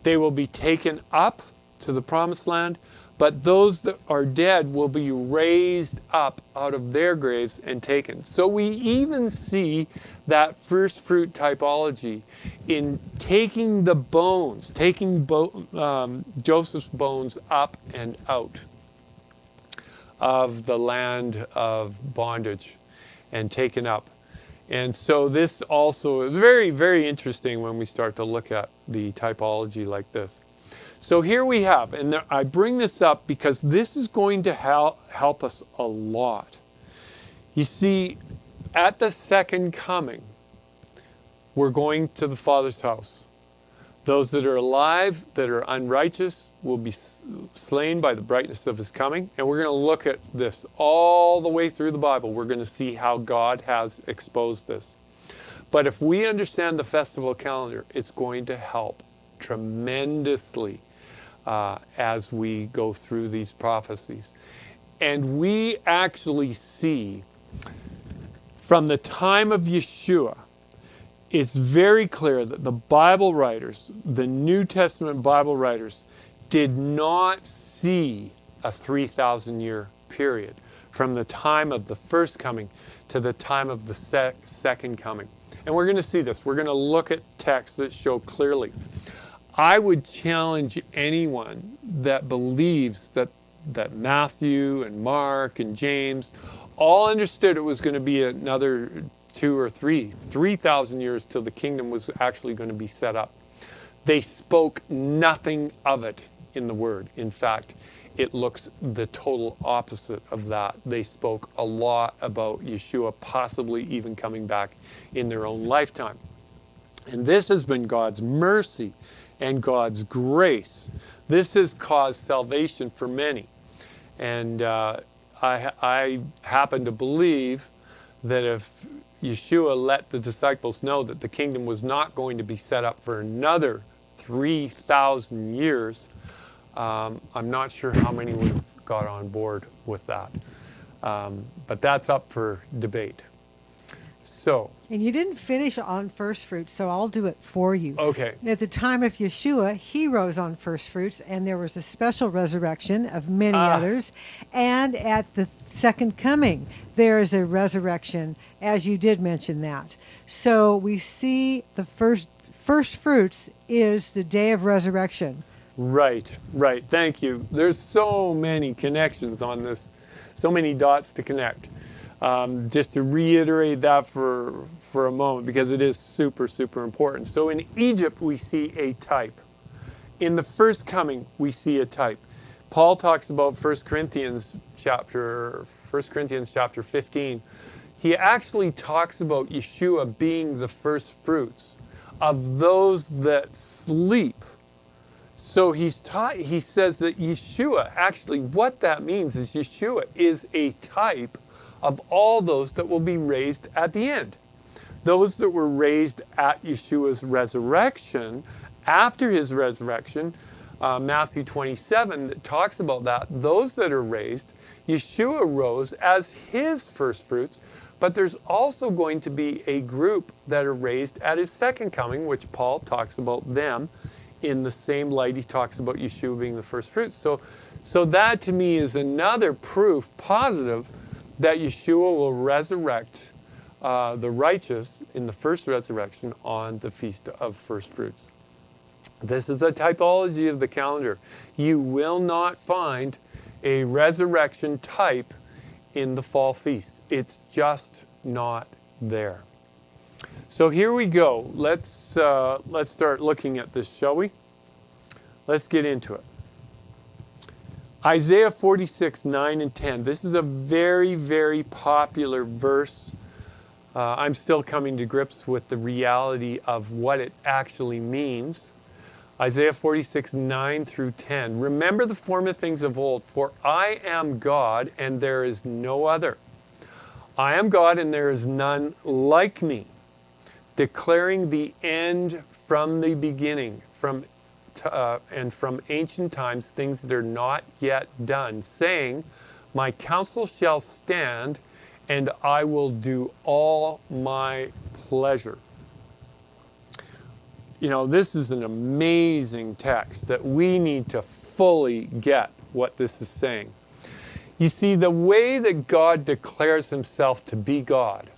they will be taken up to the promised land, but those that are dead will be raised up out of their graves and taken. So we even see that first fruit typology in taking the bones, taking Joseph's bones up and out of the land of bondage and taken up. And so this also is very, very interesting when we start to look at the typology like this. So here we have, and I bring this up because this is going to help us a lot. You see, at the second coming, we're going to the Father's house. Those that are alive, that are unrighteous, will be slain by the brightness of his coming. And we're going to look at this all the way through the Bible. We're going to see how God has exposed this. But if we understand the festival calendar, it's going to help tremendously as we go through these prophecies. And we actually see from the time of Yeshua, it's very clear that the Bible writers, the New Testament Bible writers, did not see a 3,000 year period from the time of the first coming to the time of the second coming. And we're going to see this. We're going to look at texts that show clearly. I would challenge anyone that believes that Matthew and Mark and James all understood it was going to be another 3,000 years till the kingdom was actually going to be set up. They spoke nothing of it in the Word. In fact, it looks the total opposite of that. They spoke a lot about Yeshua possibly even coming back in their own lifetime. And this has been God's mercy and God's grace. This has caused salvation for many. And I happen to believe that if Yeshua let the disciples know that the kingdom was not going to be set up for another 3,000 years, I'm not sure how many would have got on board with that. But that's up for debate. So, and you didn't finish on first fruits, so I'll do it for you. Okay. At the time of Yeshua, he rose on first fruits, and there was a special resurrection of many others. And at the second coming, there is a resurrection, as you did mention that. So we see the first fruits is the day of resurrection. Right. Thank you. There's so many connections on this, so many dots to connect. Just to reiterate that for a moment, because it is super, super important. So in Egypt, we see a type. In the first coming, we see a type. Paul talks about 1 Corinthians chapter 15. He actually talks about Yeshua being the first fruits of those that sleep. So he says that Yeshua, actually what that means is Yeshua is a type of all those that will be raised at the end. Those that were raised at Yeshua's resurrection, after his resurrection, Matthew 27 that talks about that, those that are raised, Yeshua rose as his first fruits, but there's also going to be a group that are raised at his second coming, which Paul talks about them in the same light he talks about Yeshua being the first fruits. So that to me is another proof positive that Yeshua will resurrect the righteous in the first resurrection on the Feast of First Fruits. This is a typology of the calendar. You will not find a resurrection type in the fall feast. It's just not there. So here we go. Let's start looking at this, shall we? Let's get into it. Isaiah 46, 9 and 10. This is a very, very popular verse. I'm still coming to grips with the reality of what it actually means. Isaiah 46, 9 through 10. Remember the former things of old, for I am God and there is no other. I am God and there is none like me. declaring the end from the beginning, and from ancient times, things that are not yet done, saying, my counsel shall stand, and I will do all my pleasure. You know, this is an amazing text that we need to fully get what this is saying. You see, the way that God declares himself to be God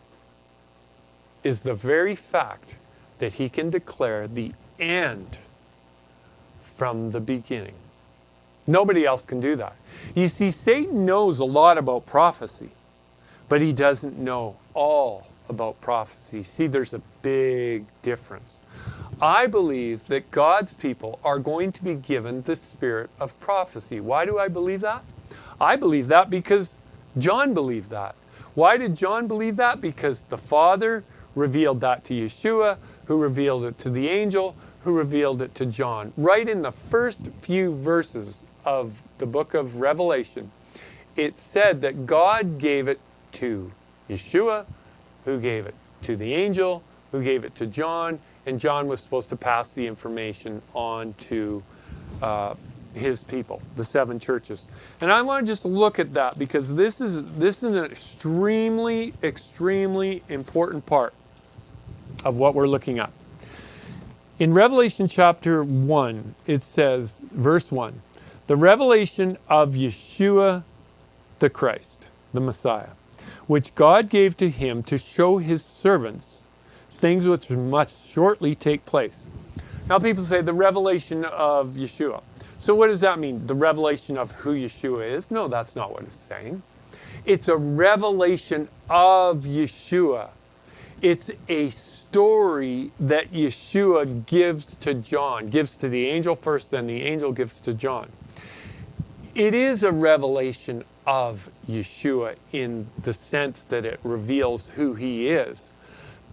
is the very fact that he can declare the end from the beginning. Nobody else can do that. You see, Satan knows a lot about prophecy, but he doesn't know all about prophecy. See, there's a big difference. I believe that God's people are going to be given the spirit of prophecy. Why do I believe that? I believe that because John believed that. Why did John believe that? Because the Father revealed that to Yeshua, who revealed it to the angel, who revealed it to John. Right in the first few verses of the book of Revelation, it said that God gave it to Yeshua, who gave it to the angel, who gave it to John, and John was supposed to pass the information on to his people, the 7 churches. And I want to just look at that because this is an extremely, extremely important part of what we're looking at. In Revelation chapter 1, it says, verse 1, the revelation of Yeshua the Christ, the Messiah, which God gave to him to show his servants things which must shortly take place. Now people say the revelation of Yeshua. So what does that mean? The revelation of who Yeshua is? No, that's not what it's saying. It's a revelation of Yeshua. It's a story that Yeshua gives to John, gives to the angel first, then the angel gives to John. It is a revelation of Yeshua in the sense that it reveals who he is.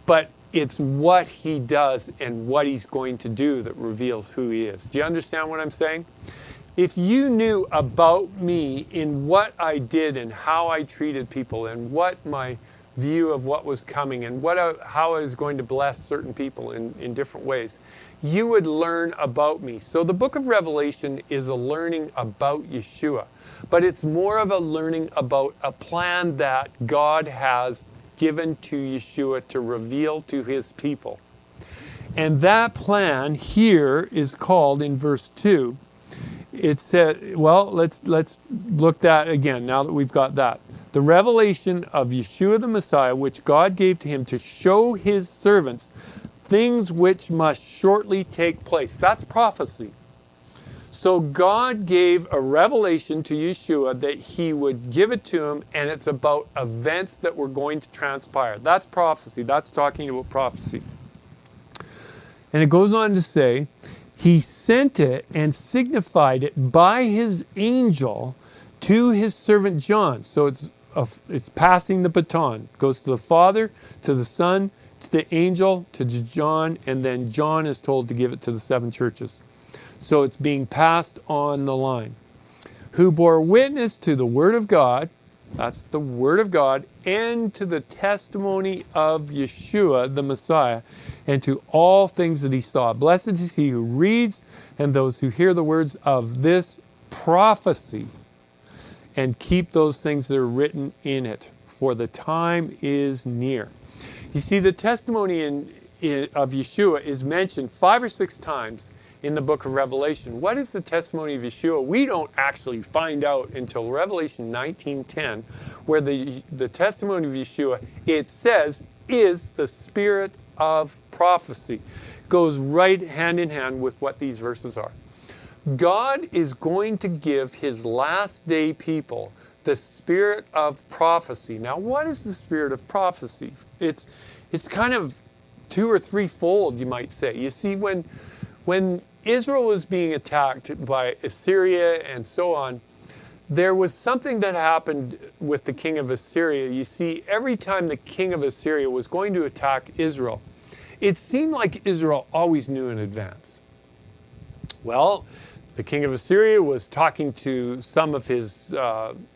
But it's what he does and what he's going to do that reveals who he is. Do you understand what I'm saying? If you knew about me in what I did and how I treated people and what my view of what was coming and how I was going to bless certain people in different ways, you would learn about me. So the book of Revelation is a learning about Yeshua, but it's more of a learning about a plan that God has given to Yeshua to reveal to his people. And that plan here is called in verse 2. It said, well, let's look that again now that we've got that. The revelation of Yeshua the Messiah, which God gave to him to show his servants things which must shortly take place. That's prophecy. So God gave a revelation to Yeshua that he would give it to him, and it's about events that were going to transpire. That's prophecy. That's talking about prophecy. And it goes on to say, he sent it and signified it by his angel to his servant John. So it's passing the baton. It goes to the Father, to the Son, to the angel, to John, and then John is told to give it to the 7 churches. So it's being passed on the line. Who bore witness to the Word of God, that's the Word of God, and to the testimony of Yeshua, the Messiah, and to all things that he saw. Blessed is he who reads and those who hear the words of this prophecy and keep those things that are written in it, for the time is near. You see, the testimony of Yeshua is mentioned 5 or 6 times in the book of Revelation. What is the testimony of Yeshua? We don't actually find out until Revelation 19:10, where the testimony of Yeshua, it says, is the spirit of prophecy. Goes right hand in hand with what these verses are. God is going to give his last day people the spirit of prophecy. Now, what is the spirit of prophecy? It's kind of 2 or 3-fold, you might say. You see, when Israel was being attacked by Assyria and so on, there was something that happened with the king of Assyria. You see, every time the king of Assyria was going to attack Israel, it seemed like Israel always knew in advance. Well, the king of Assyria was talking to some of his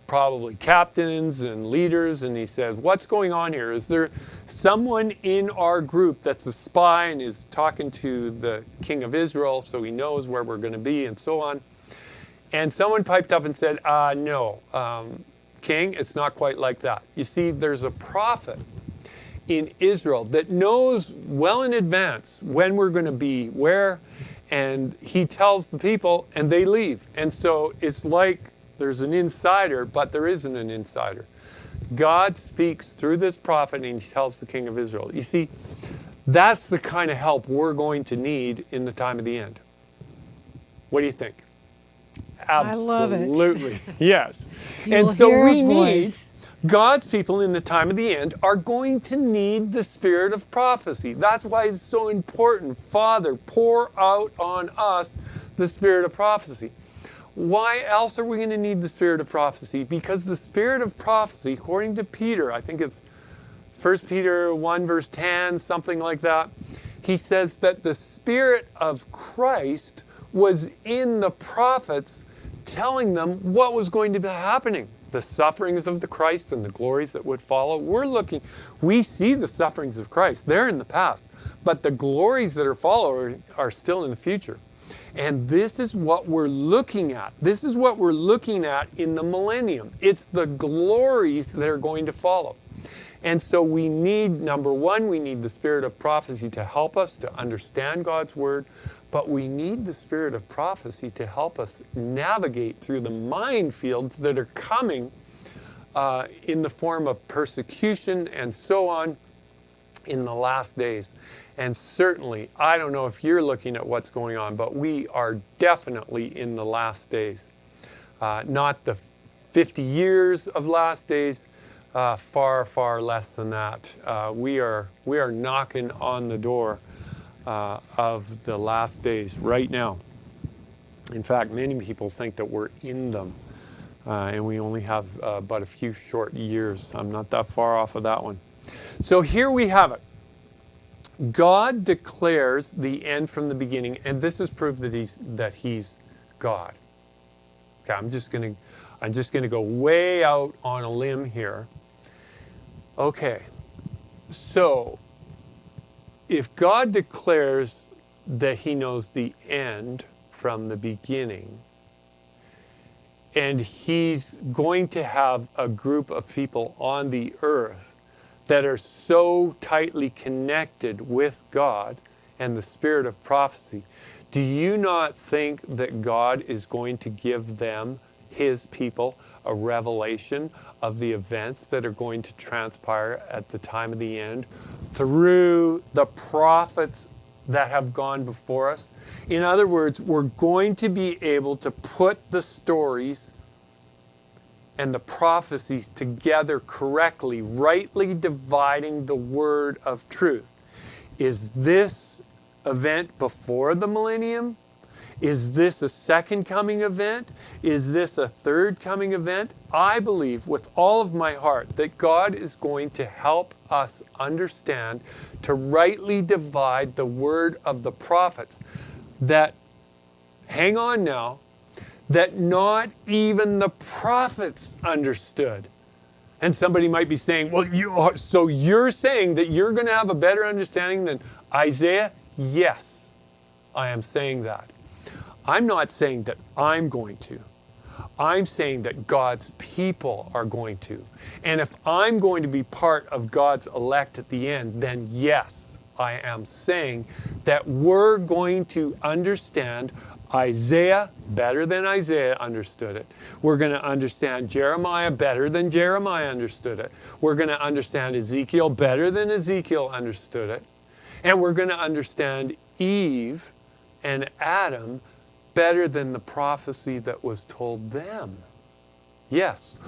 probably captains and leaders, and he says, what's going on here? Is there someone in our group that's a spy and is talking to the king of Israel so he knows where we're going to be and so on? And someone piped up and said, no, king, it's not quite like that. You see, there's a prophet in Israel that knows well in advance when we're going to be where, and he tells the people and they leave. And so it's like there's an insider, but there isn't an insider. God speaks through this prophet and he tells the king of Israel. You see, that's the kind of help we're going to need in the time of the end. What do you think? Absolutely. I love it. Yes. And so we need God's people in the time of the end are going to need the spirit of prophecy. That's why it's so important. Father, pour out on us the spirit of prophecy. Why else are we going to need the spirit of prophecy? Because the spirit of prophecy, according to Peter, I think it's 1 Peter 1 verse 10, something like that, he says that the spirit of Christ was in the prophets telling them what was going to be happening. The sufferings of the Christ and the glories that would follow. We see the sufferings of Christ. They're in the past. But the glories that are following are still in the future. And this is what we're looking at. This is what we're looking at in the millennium. It's the glories that are going to follow. And so we need, number one, we need the spirit of prophecy to help us to understand God's word. But we need the spirit of prophecy to help us navigate through the minefields that are coming in the form of persecution and so on in the last days. And certainly, I don't know if you're looking at what's going on, but we are definitely in the last days. Not the 50 years of last days, far, far less than that. We are knocking on the door of the last days right now. In fact, many people think that we're in them, and we only have but a few short years. I'm not that far off of that one. So here we have it. God declares the end from the beginning, and this is proof that he's God. Okay, I'm just gonna go way out on a limb here. Okay, so if God declares that he knows the end from the beginning, and he's going to have a group of people on the earth that are so tightly connected with God and the spirit of prophecy, do you not think that God is going to give them, his people, a revelation of the events that are going to transpire at the time of the end through the prophets that have gone before us? In other words, we're going to be able to put the stories and the prophecies together correctly, rightly dividing the word of truth. Is this event before the millennium? Is this a second coming event? Is this a third coming event? I believe with all of my heart that God is going to help us understand to rightly divide the word of the prophets. That, hang on now, that not even the prophets understood. And somebody might be saying, well, so you're saying that you're going to have a better understanding than Isaiah? Yes, I am saying that. I'm not saying that I'm going to. I'm saying that God's people are going to. And if I'm going to be part of God's elect at the end, then yes, I am saying that we're going to understand Isaiah better than Isaiah understood it. We're going to understand Jeremiah better than Jeremiah understood it. We're going to understand Ezekiel better than Ezekiel understood it. And we're going to understand Eve and Adam better than the prophecy that was told them. Yes,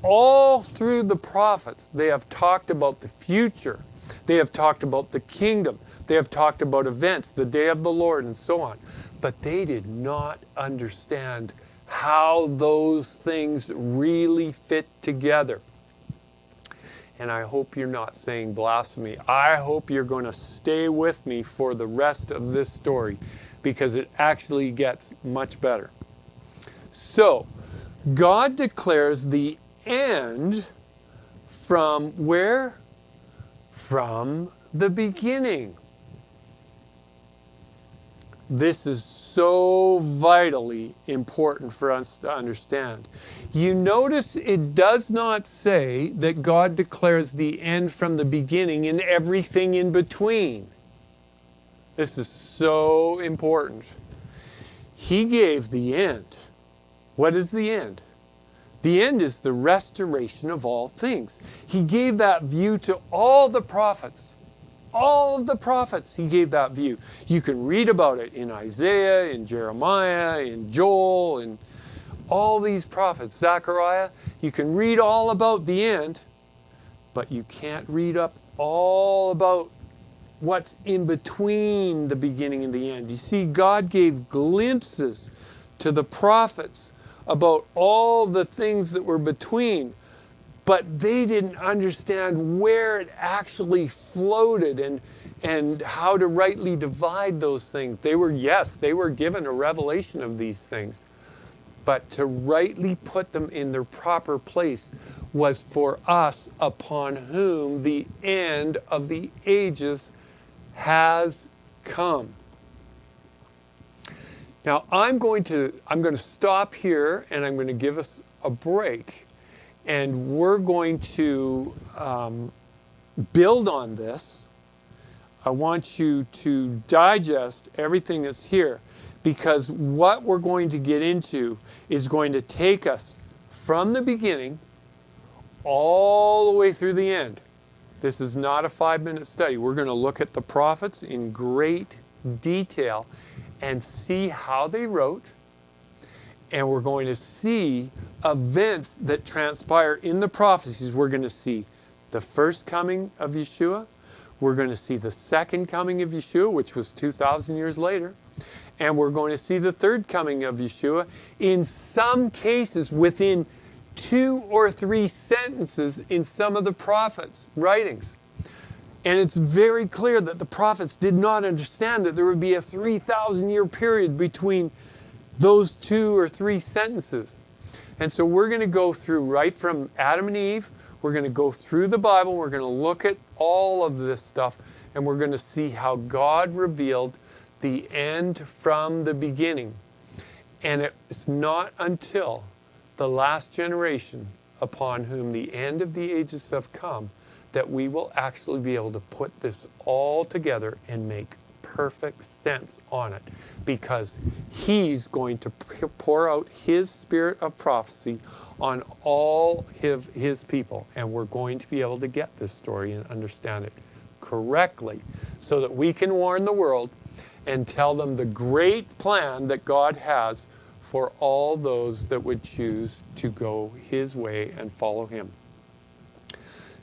all through the prophets, they have talked about the future. They have talked about the kingdom. They have talked about events, the day of the Lord, and so on. But they did not understand how those things really fit together. And I hope you're not saying blasphemy. I hope you're going to stay with me for the rest of this story, because it actually gets much better. So, God declares the end from where? From the beginning. This is so vitally important for us to understand. You notice it does not say that God declares the end from the beginning and everything in between. This is so important. He gave the end. What is the end? The end is the restoration of all things. He gave that view to all the prophets. All of the prophets, he gave that view. You can read about it in Isaiah, in Jeremiah, in Joel, in all these prophets. Zechariah, you can read all about the end, but you can't read up all about what's in between the beginning and the end. You see, God gave glimpses to the prophets about all the things that were between, but they didn't understand where it actually floated and how to rightly divide those things. They were given a revelation of these things, but to rightly put them in their proper place was for us, upon whom the end of the ages has come. Now I'm going to stop here, and I'm going to give us a break, and we're going to build on this. I want you to digest everything that's here, because what we're going to get into is going to take us from the beginning all the way through the end. This is not a 5-minute study. We're going to look at the prophets in great detail and see how they wrote, and we're going to see events that transpire in the prophecies. We're going to see the first coming of Yeshua. We're going to see the second coming of Yeshua, which was 2,000 years later. And we're going to see the third coming of Yeshua, in some cases within 2 or 3 sentences in some of the prophets' writings. And it's very clear that the prophets did not understand that there would be a 3,000-year period between those 2 or 3 sentences. And so we're going to go through right from Adam and Eve. We're going to go through the Bible. We're going to look at all of this stuff, and we're going to see how God revealed the end from the beginning. And it's not until the last generation, upon whom the end of the ages have come, that we will actually be able to put this all together and make perfect sense on it, because he's going to pour out his spirit of prophecy on all his people, and we're going to be able to get this story and understand it correctly so that we can warn the world and tell them the great plan that God has for all those that would choose to go his way and follow him.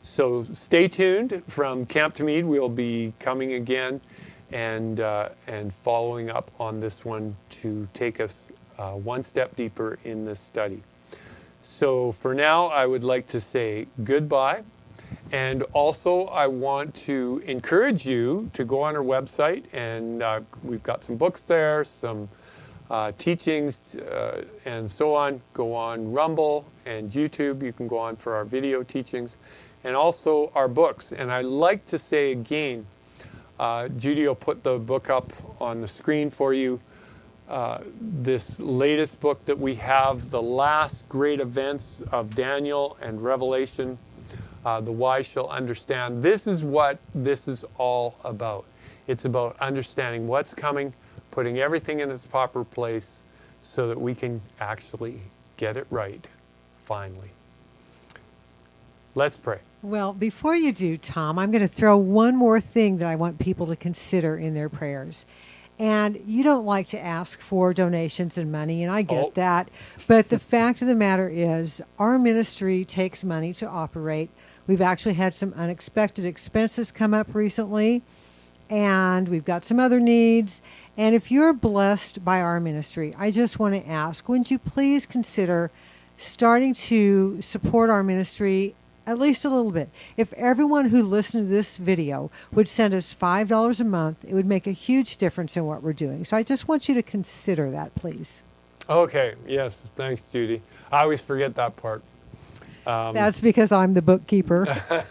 So stay tuned. From Camp to Mead, we'll be coming again and following up on this one to take us one step deeper in this study. So for now, I would like to say goodbye. And also, I want to encourage you to go on our website, and we've got some books there, some teachings, and so on. Go on Rumble and YouTube. You can go on for our video teachings, and also our books. And I'd like to say again, Judy will put the book up on the screen for you. This latest book that we have, The Last Great Events of Daniel and Revelation, the wise shall understand. This is what this is all about. It's about understanding what's coming, putting everything in its proper place so that we can actually get it right, finally. Let's pray. Well, before you do, Tom, I'm going to throw one more thing that I want people to consider in their prayers. And you don't like to ask for donations and money, and I get that. But the fact of the matter is, our ministry takes money to operate. We've actually had some unexpected expenses come up recently, and we've got some other needs. And if you're blessed by our ministry, I just want to ask, would you please consider starting to support our ministry at least a little bit? If everyone who listened to this video would send us $5 a month, it would make a huge difference in what we're doing. So I just want you to consider that, please. Okay, yes, thanks, Judy. I always forget that part. That's because I'm the bookkeeper.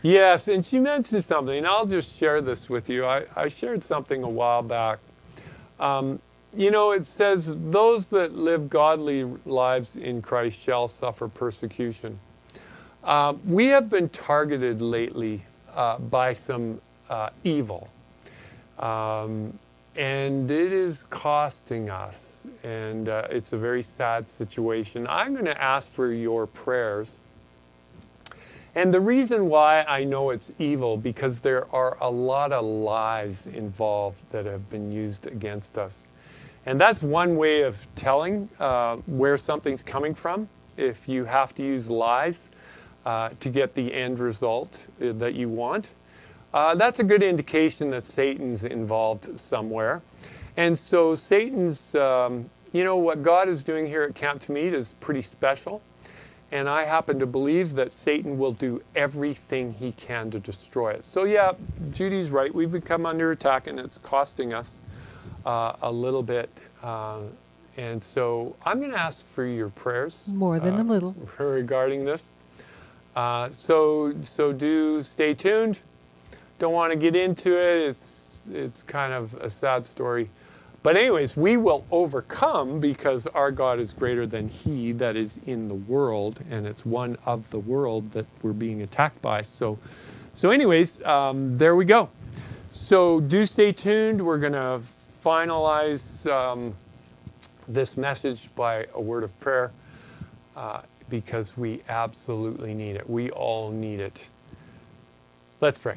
Yes, and she mentioned something, and I'll just share this with you. I shared something a while back. It says, those that live godly lives in Christ shall suffer persecution. We have been targeted lately by some evil, and it is costing us, and it's a very sad situation. I'm going to ask for your prayers. And the reason why I know it's evil, because there are a lot of lies involved that have been used against us. And that's one way of telling where something's coming from, if you have to use lies to get the end result that you want. That's a good indication that Satan's involved somewhere. And so Satan's, what God is doing here at Camp to Meet is pretty special. And I happen to believe that Satan will do everything he can to destroy it. So yeah, Judy's right. We've become under attack, and it's costing us a little bit. And so I'm going to ask for your prayers. More than a little. Regarding this. So do stay tuned. Don't want to get into it. It's kind of a sad story. But anyways, we will overcome because our God is greater than he that is in the world, and it's one of the world that we're being attacked by. So anyways, there we go. So do stay tuned. We're going to finalize this message by a word of prayer because we absolutely need it. We all need it. Let's pray.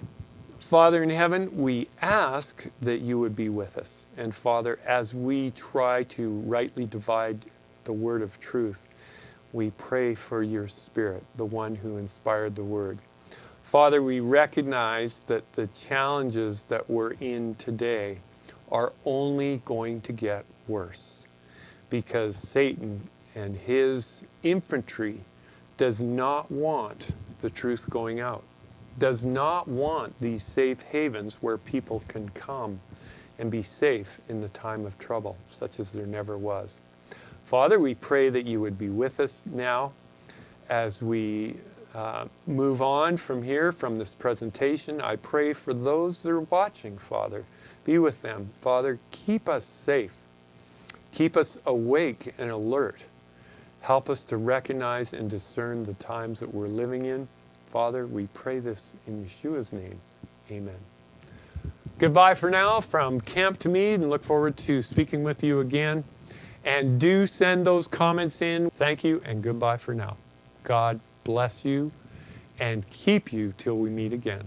Father in heaven, we ask that you would be with us. And Father, as we try to rightly divide the word of truth, we pray for your Spirit, the one who inspired the word. Father, we recognize that the challenges that we're in today are only going to get worse because Satan and his infantry does not want the truth going out. Does not want these safe havens where people can come and be safe in the time of trouble, such as there never was. Father, we pray that you would be with us now as we move on from here, from this presentation. I pray for those that are watching, Father. Be with them. Father, keep us safe. Keep us awake and alert. Help us to recognize and discern the times that we're living in. Father, we pray this in Yeshua's name. Amen. Goodbye for now from Camp to Meet, and look forward to speaking with you again. And do send those comments in. Thank you, and goodbye for now. God bless you and keep you till we meet again.